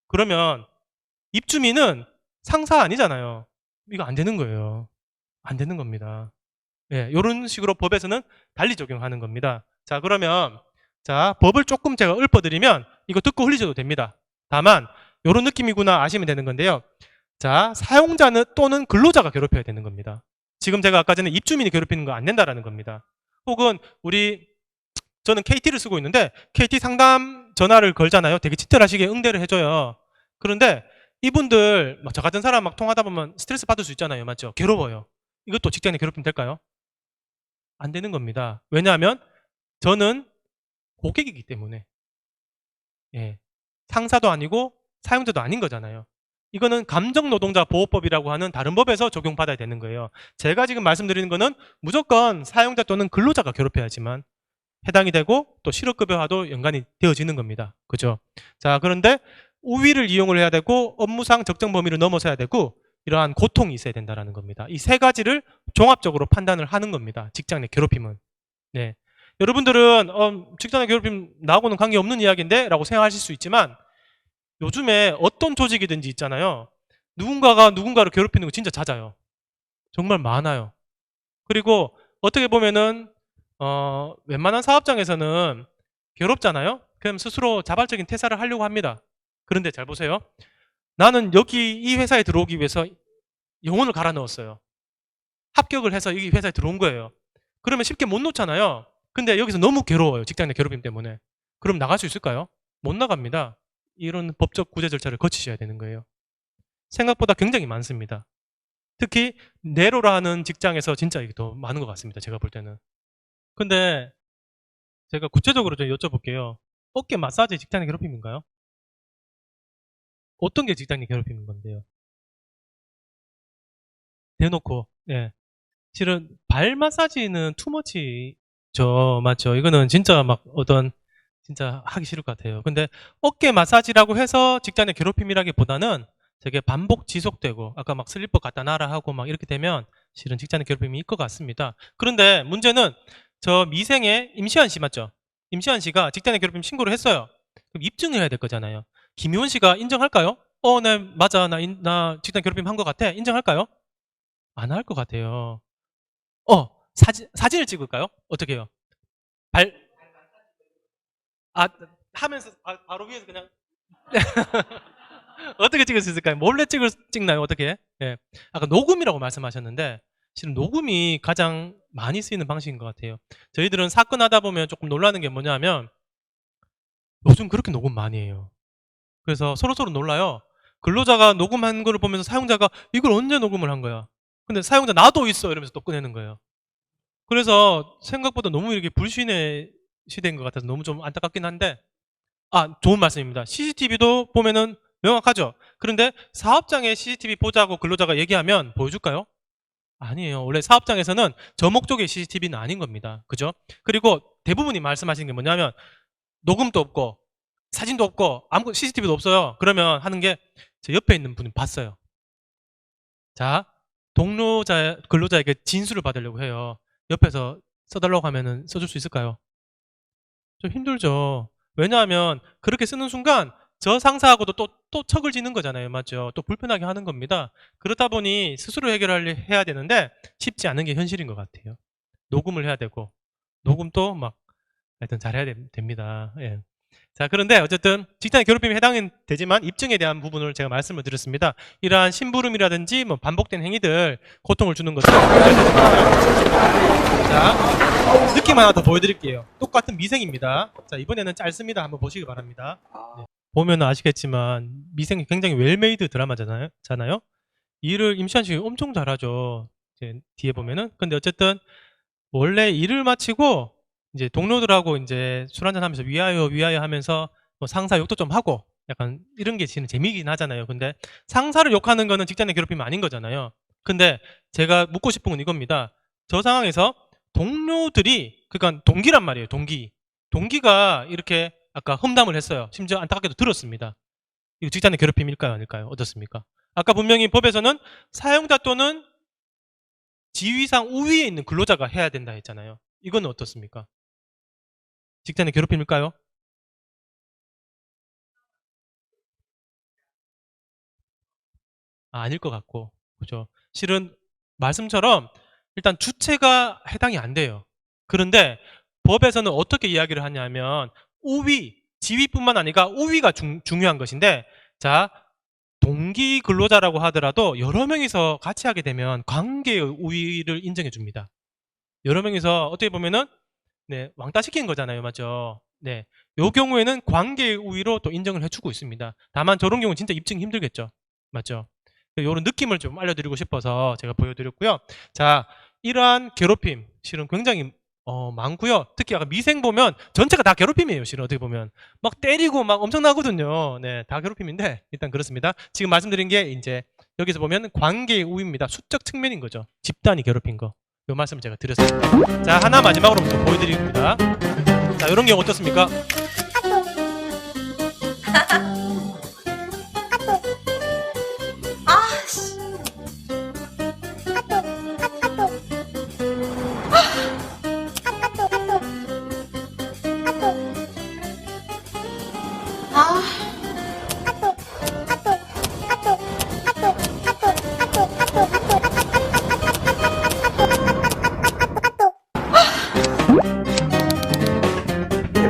그러면 입주민은 상사 아니잖아요. 이거 안 되는 거예요. 안 되는 겁니다. 예, 이런 식으로 법에서는 달리 적용하는 겁니다. 자, 그러면 자, 법을 조금 제가 읊어드리면 이거 듣고 흘리셔도 됩니다. 다만 이런 느낌이구나 아시면 되는 건데요. 자, 사용자는 또는 근로자가 괴롭혀야 되는 겁니다. 지금 제가 아까 전에 입주민이 괴롭히는 거 안 된다라는 겁니다. 혹은 저는 KT를 쓰고 있는데 KT 상담 전화를 걸잖아요. 되게 친절하시게 응대를 해줘요. 그런데 이분들 저 같은 사람 막 통하다 보면 스트레스 받을 수 있잖아요. 맞죠? 괴로워요. 이것도 직장내 괴롭힘 될까요? 안 되는 겁니다. 왜냐하면 저는 고객이기 때문에 예, 상사도 아니고 사용자도 아닌 거잖아요. 이거는 감정노동자보호법이라고 하는 다른 법에서 적용받아야 되는 거예요. 제가 지금 말씀드리는 거는 무조건 사용자 또는 근로자가 괴롭혀야지만 해당이 되고 또 실업급여와도 연관이 되어지는 겁니다. 그죠? 자, 그런데 우위를 이용을 해야 되고 업무상 적정 범위를 넘어서야 되고 이러한 고통이 있어야 된다는 겁니다. 이 세 가지를 종합적으로 판단을 하는 겁니다. 직장 내 괴롭힘은. 네. 여러분들은 직장 내 괴롭힘 나하고는 관계없는 이야기인데 라고 생각하실 수 있지만 요즘에 어떤 조직이든지 있잖아요. 누군가가 누군가를 괴롭히는 거 진짜 잦아요. 정말 많아요. 그리고 어떻게 보면은 웬만한 사업장에서는 괴롭잖아요. 그럼 스스로 자발적인 퇴사를 하려고 합니다. 그런데 잘 보세요. 나는 여기 이 회사에 들어오기 위해서 영혼을 갈아 넣었어요. 합격을 해서 이 회사에 들어온 거예요. 그러면 쉽게 못 놓잖아요. 근데 여기서 너무 괴로워요. 직장 내 괴롭힘 때문에. 그럼 나갈 수 있을까요? 못 나갑니다. 이런 법적 구제 절차를 거치셔야 되는 거예요. 생각보다 굉장히 많습니다. 특히 내로라 하는 직장에서 진짜 이게 더 많은 것 같습니다. 제가 볼 때는. 근데 제가 구체적으로 좀 여쭤볼게요. 어깨 마사지 직장 내 괴롭힘인가요? 어떤 게 직장 내 괴롭힘인 건데요? 대놓고, 예. 실은 발 마사지는 투머치죠. 맞죠? 이거는 진짜 막 어떤 진짜 하기 싫을 것 같아요. 근데 어깨 마사지라고 해서 직장 내 괴롭힘이라기보다는 되게 반복 지속되고 아까 막 슬리퍼 갖다 놔라 하고 막 이렇게 되면 실은 직장 내 괴롭힘이 있을 것 같습니다. 그런데 문제는 저 미생의 임시완 씨 맞죠? 임시완 씨가 직장 내 괴롭힘 신고를 했어요. 그럼 입증을 해야 될 거잖아요. 김희원 씨가 인정할까요? 네, 맞아. 나 직장 괴롭힘 한 것 같아. 인정할까요? 안 할 것 같아요. 사진을 찍을까요? 어떻게 해요? 발, 하면서 바로 위에서 그냥 어떻게 찍을 수 있을까요? 몰래 찍나요? 어떻게? 예. 아까 녹음이라고 말씀하셨는데 실은 녹음이 가장 많이 쓰이는 방식인 것 같아요. 저희들은 사건 하다 보면 조금 놀라는 게 뭐냐면 요즘 그렇게 녹음 많이 해요. 그래서 서로서로 놀라요. 근로자가 녹음한 거를 보면서 사용자가 이걸 언제 녹음을 한 거야? 근데 사용자 나도 있어 이러면서 또 꺼내는 거예요. 그래서 생각보다 너무 이렇게 불신의 시대인 것 같아서 너무 좀 안타깝긴 한데 좋은 말씀입니다. CCTV도 보면은 명확하죠. 그런데 사업장에 CCTV 보자고 근로자가 얘기하면 보여줄까요? 아니에요. 원래 사업장에서는 저 목적의 CCTV는 아닌 겁니다. 그죠? 그리고 대부분이 말씀하시는 게 뭐냐면 녹음도 없고 사진도 없고 아무 CCTV도 없어요. 그러면 하는 게 제 옆에 있는 분이 봤어요. 자, 근로자에게 진술을 받으려고 해요. 옆에서 써달라고 하면은 써줄 수 있을까요? 좀 힘들죠. 왜냐하면 그렇게 쓰는 순간 저 상사하고도 또 척을 지는 거잖아요. 맞죠? 또 불편하게 하는 겁니다. 그렇다 보니 스스로 해야 되는데 쉽지 않은 게 현실인 것 같아요. 녹음을 해야 되고 녹음도 막 하여튼 잘해야 됩니다. 예. 자, 그런데 어쨌든 직장의 괴롭힘에 해당은 되지만 입증에 대한 부분을 제가 말씀을 드렸습니다. 이러한 심부름이라든지 뭐 반복된 행위들, 고통을 주는 것들. 자, 느낌 하나 더 보여드릴게요. 똑같은 미생입니다. 자, 이번에는 짧습니다. 한번 보시기 바랍니다. 네. 보면 아시겠지만 미생이 굉장히 웰메이드 드라마잖아요. 일을 임시완 씨 엄청 잘하죠. 이제 뒤에 보면은. 근데 어쨌든 원래 일을 마치고 이제 동료들하고 이제 술 한잔 하면서 위하여 하면서 뭐 상사 욕도 좀 하고 약간 이런 게 지금 재미있긴 하잖아요. 근데 상사를 욕하는 거는 직장 내 괴롭힘이 아닌 거잖아요. 근데 제가 묻고 싶은 건 이겁니다. 저 상황에서 동료들이 그러니까 동기란 말이에요. 동기가 이렇게 아까 험담을 했어요. 심지어 안타깝게도 들었습니다. 이거 직장 내 괴롭힘일까요? 아닐까요? 어떻습니까? 아까 분명히 법에서는 사용자 또는 지위상 우위에 있는 근로자가 해야 된다 했잖아요. 이건 어떻습니까? 직장 내 괴롭힘일까요? 아닐 것 같고, 그죠? 실은 말씀처럼 일단 주체가 해당이 안 돼요. 그런데 법에서는 어떻게 이야기를 하냐면 우위, 지위뿐만 아니라 우위가 중요한 것인데, 자, 동기 근로자라고 하더라도 여러 명이서 같이 하게 되면 관계의 우위를 인정해 줍니다. 여러 명이서 어떻게 보면은 네, 왕따 시키는 거잖아요. 맞죠? 네. 요 경우에는 관계의 우위로 또 인정을 해주고 있습니다. 다만 저런 경우는 진짜 입증이 힘들겠죠. 맞죠? 요런 느낌을 좀 알려드리고 싶어서 제가 보여드렸고요. 자, 이러한 괴롭힘, 실은 굉장히 많고요. 특히 약간 미생 보면 전체가 다 괴롭힘이에요. 실은 어떻게 보면 막 때리고 막 엄청나거든요. 네, 다 괴롭힘인데 일단 그렇습니다. 지금 말씀드린 게 이제 여기서 보면 관계의 우위입니다. 수적 측면인 거죠. 집단이 괴롭힌 거. 요 말씀을 제가 드렸습니다. 자, 하나 마지막으로 또 보여드립니다. 자, 이런 경우 어떻습니까? 아씨. 아.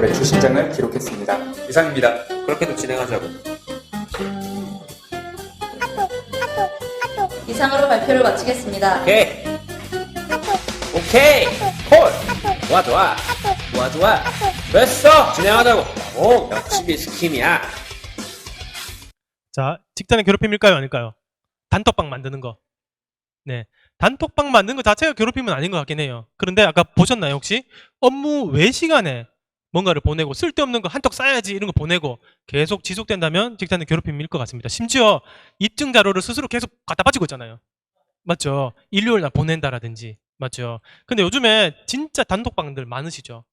매출 신장을 기록했습니다. 이상입니다. 그렇게도 진행하자고. 이상으로 발표를 마치겠습니다. 오케이. 오케이. 콜. 좋아 좋아. 좋아 좋아. 됐어. 진행하자고. 오, 역시 미스킴이야. 자, 직장의 괴롭힘일까요? 아닐까요? 단톡방 만드는 거. 네. 단톡방 만드는 거 자체가 괴롭힘은 아닌 것 같긴 해요. 그런데 아까 보셨나요, 혹시? 업무 외 시간에 뭔가를 보내고 쓸데없는 거 한턱 쏴야지 이런 거 보내고 계속 지속된다면 직장의 괴롭힘일 것 같습니다. 심지어 입증 자료를 스스로 계속 갖다 바치고 있잖아요. 맞죠? 일요일 날 보낸다라든지. 맞죠? 근데 요즘에 진짜 단톡방들 많으시죠?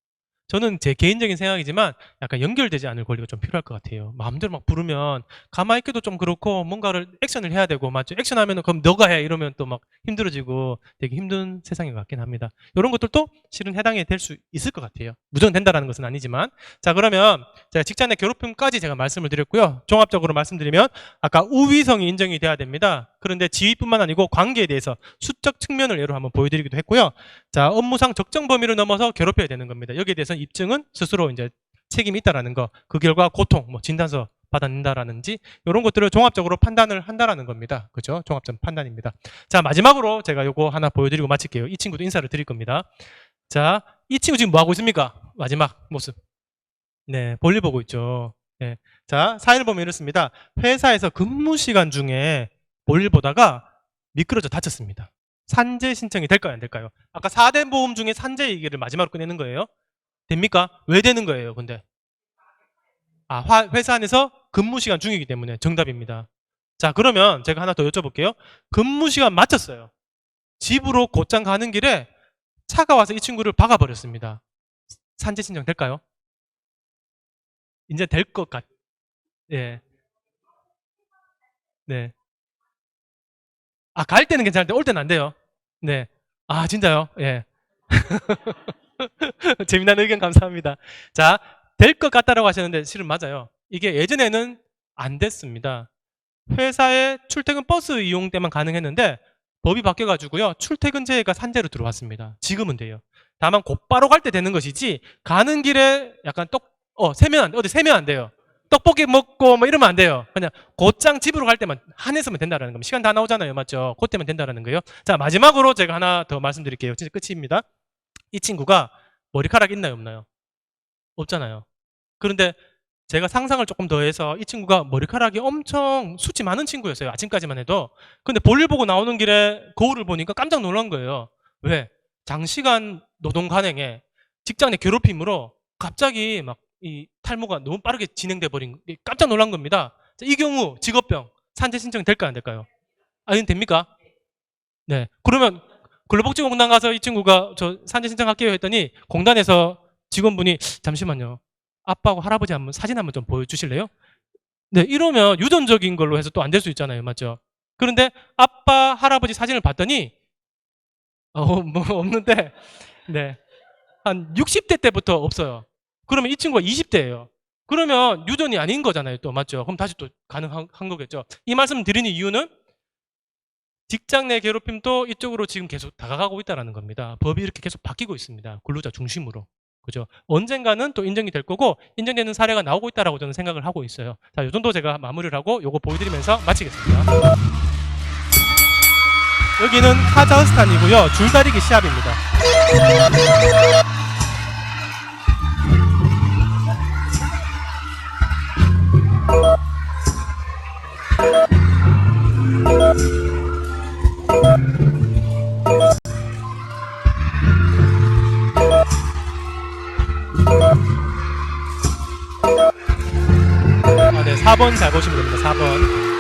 저는 제 개인적인 생각이지만 약간 연결되지 않을 권리가 좀 필요할 것 같아요. 마음대로 막 부르면 가만히 있기도 좀 그렇고 뭔가를 액션을 해야 되고, 맞죠? 액션하면은 그럼 너가 해 이러면 또 막 힘들어지고 되게 힘든 세상인 것 같긴 합니다. 이런 것들도 실은 해당이 될 수 있을 것 같아요. 무조건 된다라는 것은 아니지만. 자, 그러면 제가 직장 내 괴롭힘까지 제가 말씀을 드렸고요. 종합적으로 말씀드리면 아까 우위성이 인정이 돼야 됩니다. 그런데 지위뿐만 아니고 관계에 대해서 수적 측면을 예로 한번 보여드리기도 했고요. 자, 업무상 적정 범위를 넘어서 괴롭혀야 되는 겁니다. 여기에 대해서는 입증은 스스로 이제 책임이 있다라는 거, 그 결과 고통, 뭐 진단서 받아낸다라는지 이런 것들을 종합적으로 판단을 한다라는 겁니다. 그죠? 종합적 판단입니다. 자, 마지막으로 제가 요거 하나 보여드리고 마칠게요. 이 친구도 인사를 드릴 겁니다. 자, 이 친구 지금 뭐 하고 있습니까? 마지막 모습. 네, 볼일 보고 있죠. 네. 자, 사연을 보면 이렇습니다. 회사에서 근무 시간 중에 볼일 보다가 미끄러져 다쳤습니다. 산재 신청이 될까요? 안 될까요? 아까 4대 보험 중에 산재 얘기를 마지막으로 꺼내는 거예요. 됩니까? 왜 되는 거예요, 근데? 회사 안에서 근무 시간 중이기 때문에 정답입니다. 자, 그러면 제가 하나 더 여쭤볼게요. 근무 시간 마쳤어요. 집으로 곧장 가는 길에 차가 와서 이 친구를 박아버렸습니다. 산재 신청 될까요? 이제 될 것 같, 예. 네. 갈 때는 괜찮은데 올 때는 안 돼요. 네. 진짜요? 예. 재미난 의견 감사합니다. 자, 될 것 같다라고 하셨는데 실은 맞아요. 이게 예전에는 안 됐습니다. 회사에 출퇴근 버스 이용 때만 가능했는데 법이 바뀌어가지고요. 출퇴근제가 산재로 들어왔습니다. 지금은 돼요. 다만 곧바로 갈 때 되는 것이지 가는 길에 약간 세면 안 돼. 어디 세면 안 돼요. 떡볶이 먹고 뭐 이러면 안 돼요. 그냥 곧장 집으로 갈 때만 한해서면 된다라는 겁니다. 시간 다 나오잖아요. 맞죠? 그때만 된다라는 거예요. 자, 마지막으로 제가 하나 더 말씀드릴게요. 진짜 끝입니다. 이 친구가 머리카락 있나요? 없나요? 없잖아요. 그런데 제가 상상을 조금 더 해서 이 친구가 머리카락이 엄청 숱이 많은 친구였어요. 아침까지만 해도. 근데 볼일 보고 나오는 길에 거울을 보니까 깜짝 놀란 거예요. 왜? 장시간 노동 간행에 직장 내 괴롭힘으로 갑자기 막 이 탈모가 너무 빠르게 진행돼 버린 깜짝 놀란 겁니다. 자, 이 경우 직업병 산재 신청 될까요? 안 될까요? 이건 됩니까? 네. 그러면 근로복지공단 가서 이 친구가 저 산재 신청할게요 했더니 공단에서 직원분이 잠시만요. 아빠하고 할아버지 한번 사진 한번 좀 보여주실래요? 네, 이러면 유전적인 걸로 해서 또 안 될 수 있잖아요. 맞죠? 그런데 아빠, 할아버지 사진을 봤더니 뭐 없는데 네. 한 60대 때부터 없어요. 그러면 이 친구가 20대예요. 그러면 유전이 아닌 거잖아요. 또 맞죠? 그럼 다시 또 가능한 거겠죠. 이 말씀 드리는 이유는 직장 내 괴롭힘도 이쪽으로 지금 계속 다가가고 있다는 겁니다. 법이 이렇게 계속 바뀌고 있습니다. 근로자 중심으로. 그죠? 언젠가는 또 인정이 될 거고 인정되는 사례가 나오고 있다라고 저는 생각을 하고 있어요. 자, 이 정도 제가 마무리를 하고 요거 보여드리면서 마치겠습니다. 여기는 카자흐스탄이고요. 줄다리기 시합입니다. 4번 잘 보시면 됩니다. 4번.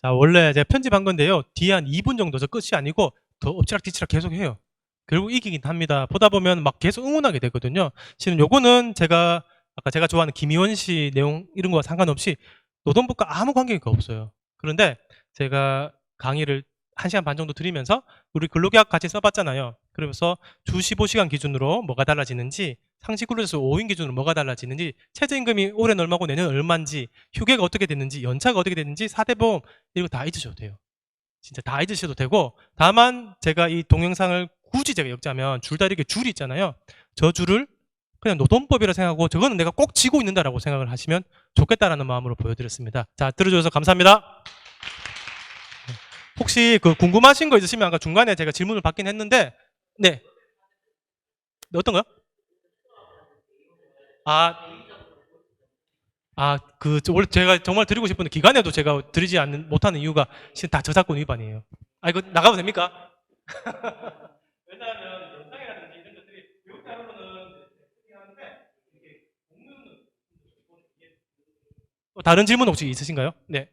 자, 원래 제가 편집한 건데요. 뒤에 한 2분 정도 저 끝이 아니고 더 엎치락뒤치락 계속 해요. 결국 이기긴 합니다. 보다 보면 막 계속 응원하게 되거든요. 실은 요거는 제가 아까 제가 좋아하는 김희원 씨 내용 이런 거와 상관없이 노동법과 아무 관계가 없어요. 그런데 제가 강의를 1시간 반 정도 드리면서 우리 근로계약 같이 써봤잖아요. 그러면서 주 15시간 기준으로 뭐가 달라지는지, 상시근로에서 5인 기준으로 뭐가 달라지는지, 최저임금이 올해는 얼마고 내년은 얼마인지, 휴게가 어떻게 됐는지, 연차가 어떻게 됐는지, 4대 보험 이거 다 잊으셔도 돼요. 진짜 다 잊으셔도 되고, 다만 제가 이 동영상을 굳이 제가 엮자면 줄 다 이렇게 줄이 있잖아요. 저 줄을 그냥 노동법이라 생각하고 저거는 내가 꼭 지고 있는다라고 생각을 하시면 좋겠다라는 마음으로 보여드렸습니다. 자, 들어주셔서 감사합니다. 혹시 그 궁금하신 거 있으시면 아까 중간에 제가 질문을 받긴 했는데, 네. 어떤 거요? 원래 제가 정말 드리고 싶은데 기간에도 제가 드리지 못하는 이유가 실은 다 저작권 위반이에요. 이거 나가도 됩니까? 왜냐하면 영상이라든지 이런 것들이 이렇게 하면은 하는데 이게 공유는 또 다른 질문 혹시 있으신가요? 네.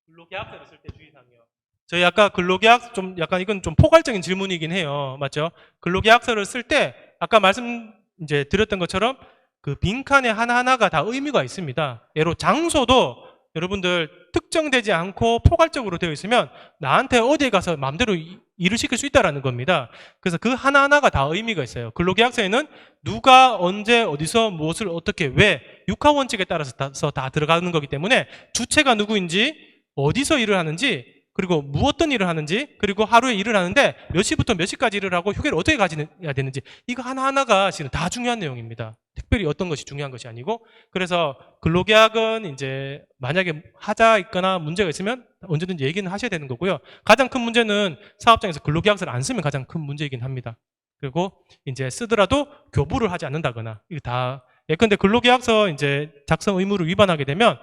근로계약서를 쓸 때 주의사항이요. 저희 아까 근로계약 좀 약간 이건 좀 포괄적인 질문이긴 해요. 맞죠? 근로계약서를 쓸 때 아까 말씀 이제 드렸던 것처럼 그 빈칸에 하나하나가 다 의미가 있습니다. 예로 장소도 여러분들 특정되지 않고 포괄적으로 되어 있으면 나한테 어디에 가서 마음대로 일을 시킬 수 있다라는 겁니다. 그래서 그 하나하나가 다 의미가 있어요. 근로계약서에는 누가 언제 어디서 무엇을 어떻게 왜 육하 원칙에 따라서 다 들어가는 거기 때문에 주체가 누구인지 어디서 일을 하는지 그리고 무엇떤 일을 하는지 그리고 하루에 일을 하는데 몇 시부터 몇 시까지 일을 하고 휴게를 어떻게 가져야 되는지 이거 하나하나가 지금 다 중요한 내용입니다. 특별히 어떤 것이 중요한 것이 아니고 그래서 근로계약은 이제 만약에 하자 있거나 문제가 있으면 언제든지 얘기는 하셔야 되는 거고요. 가장 큰 문제는 사업장에서 근로계약서를 안 쓰면 가장 큰 문제이긴 합니다. 그리고 이제 쓰더라도 교부를 하지 않는다거나 이거 다 예컨대 근로계약서 이제 작성 의무를 위반하게 되면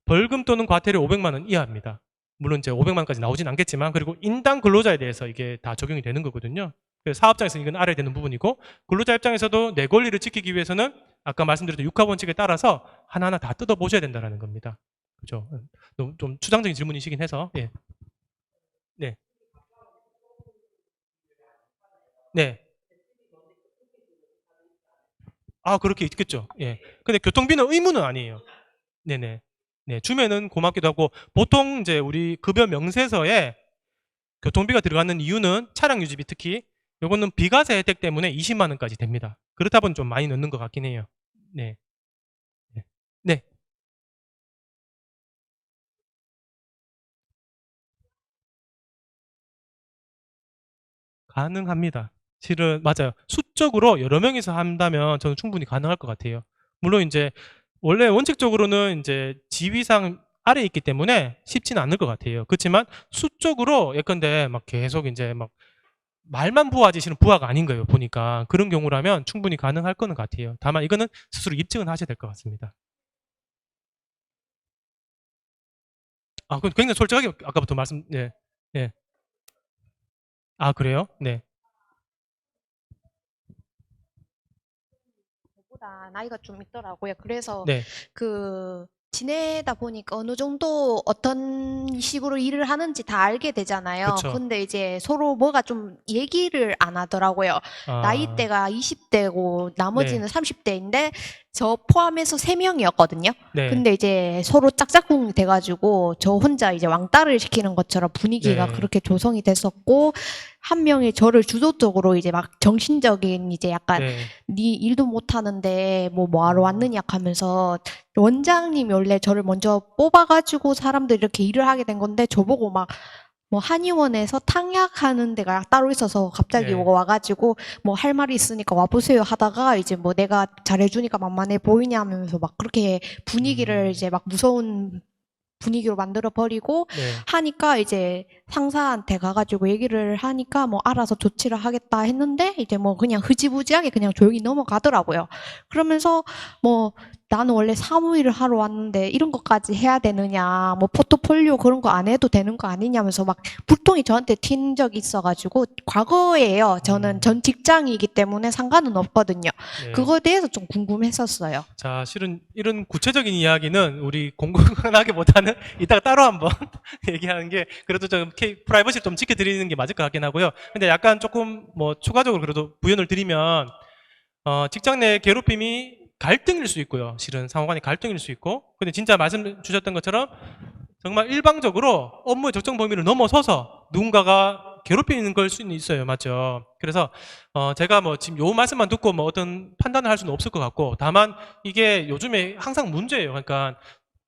벌금 또는 과태료 500만 원 이하입니다. 물론 이제 500만 원까지 나오진 않겠지만 그리고 인당 근로자에 대해서 이게 다 적용이 되는 거거든요. 그래서 사업장에서 이건 알아야 되는 부분이고 근로자 입장에서도 내 권리를 지키기 위해서는 아까 말씀드렸던 육하 원칙에 따라서 하나하나 다 뜯어보셔야 된다는 겁니다. 그렇죠? 좀 추상적인 질문이시긴 해서 예. 네. 네. 그렇게 있겠죠. 예. 근데 교통비는 의무는 아니에요. 네네. 네, 주면은 고맙기도 하고 보통 이제 우리 급여 명세서에 교통비가 들어가는 이유는 차량 유지비 특히 요거는 비과세 혜택 때문에 20만 원까지 됩니다. 그렇다 보니 좀 많이 넣는 것 같긴 해요. 네. 네. 네. 가능합니다. 실은 맞아요. 수적으로 여러 명이서 한다면 저는 충분히 가능할 것 같아요. 물론 이제 원래 원칙적으로는 이제 지위상 아래에 있기 때문에 쉽지는 않을 것 같아요. 그렇지만 수적으로 예컨대 막 계속 이제 막 말만 부하지시는 부하가 아닌 거예요. 보니까 그런 경우라면 충분히 가능할 거는 같아요. 다만 이거는 스스로 입증은 하셔야 될 것 같습니다. 그건 굉장히 솔직하게 아까부터 말씀 네. 네. 그래요? 네. 보다 나이가 좀 있더라고요. 그래서 네. 그 지내다 보니까 어느 정도 어떤 식으로 일을 하는지 다 알게 되잖아요. 그쵸. 근데 이제 서로 뭐가 좀 얘기를 안 하더라고요. 아, 나이대가 20대고 나머지는 네. 30대인데 저 포함해서 3명이었거든요. 네. 근데 이제 서로 짝짝꿍 돼가지고 저 혼자 이제 왕따를 시키는 것처럼 분위기가 네. 그렇게 조성이 됐었고, 한 명이 저를 주도적으로 이제 막 정신적인 이제 약간 네. 네 일도 못하는데 뭐하러 왔느냐 하면서, 원장님이 원래 저를 먼저 뽑아가지고 사람들이 이렇게 일을 하게 된 건데 저보고 막 뭐 한의원에서 탕약하는 데가 따로 있어서 갑자기 네. 와가지고 뭐 할 말이 있으니까 와보세요 하다가 이제 뭐 내가 잘해주니까 만만해 보이냐 하면서 막 그렇게 분위기를 이제 막 무서운 분위기로 만들어 버리고 네. 하니까 이제 상사한테 가가지고 얘기를 하니까 뭐 알아서 조치를 하겠다 했는데 이제 뭐 그냥 흐지부지하게 그냥 조용히 넘어가더라고요. 그러면서 뭐 나는 원래 사무일을 하러 왔는데 이런 것까지 해야 되느냐, 뭐 포트폴리오 그런 거 안 해도 되는 거 아니냐면서 막 불통이 저한테 튄 적이 있어가지고, 과거예요. 저는 전 직장이기 때문에 상관은 없거든요. 네. 그거에 대해서 좀 궁금했었어요. 자, 실은 이런 구체적인 이야기는 우리 공공하기보다는 이따가 따로 한번 얘기하는 게 그래도 좀 프라이버시를 좀 지켜드리는 게 맞을 것 같긴 하고요. 근데 약간 조금 뭐 추가적으로 그래도 부연을 드리면 직장 내 괴롭힘이 갈등일 수 있고요. 실은 상호 간의 갈등일 수 있고, 근데 진짜 말씀 주셨던 것처럼 정말 일방적으로 업무의 적정 범위를 넘어서서 누군가가 괴롭히는 걸 수는 있어요. 맞죠? 그래서 제가 뭐 지금 요 말씀만 듣고 뭐 어떤 판단을 할 수는 없을 것 같고, 다만 이게 요즘에 항상 문제예요. 그러니까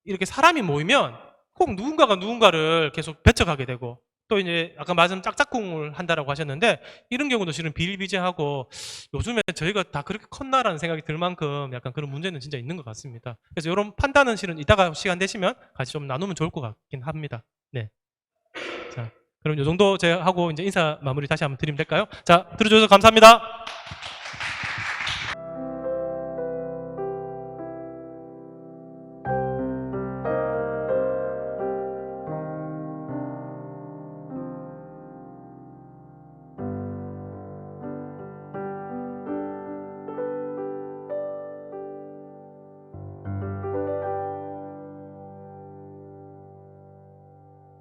이렇게 사람이 모이면 꼭 누군가가 누군가를 계속 배척하게 되고, 또 이제 아까 말씀 짝짝꿍을 한다라고 하셨는데, 이런 경우도 실은 비일비재하고 요즘에 저희가 다 그렇게 컸나라는 생각이 들 만큼 약간 그런 문제는 진짜 있는 것 같습니다. 그래서 이런 판단은 실은 이따가 시간 되시면 같이 좀 나누면 좋을 것 같긴 합니다. 네. 자, 그럼 요 정도 제가 하고 이제 인사 마무리 다시 한번 드리면 될까요? 자, 들어주셔서 감사합니다.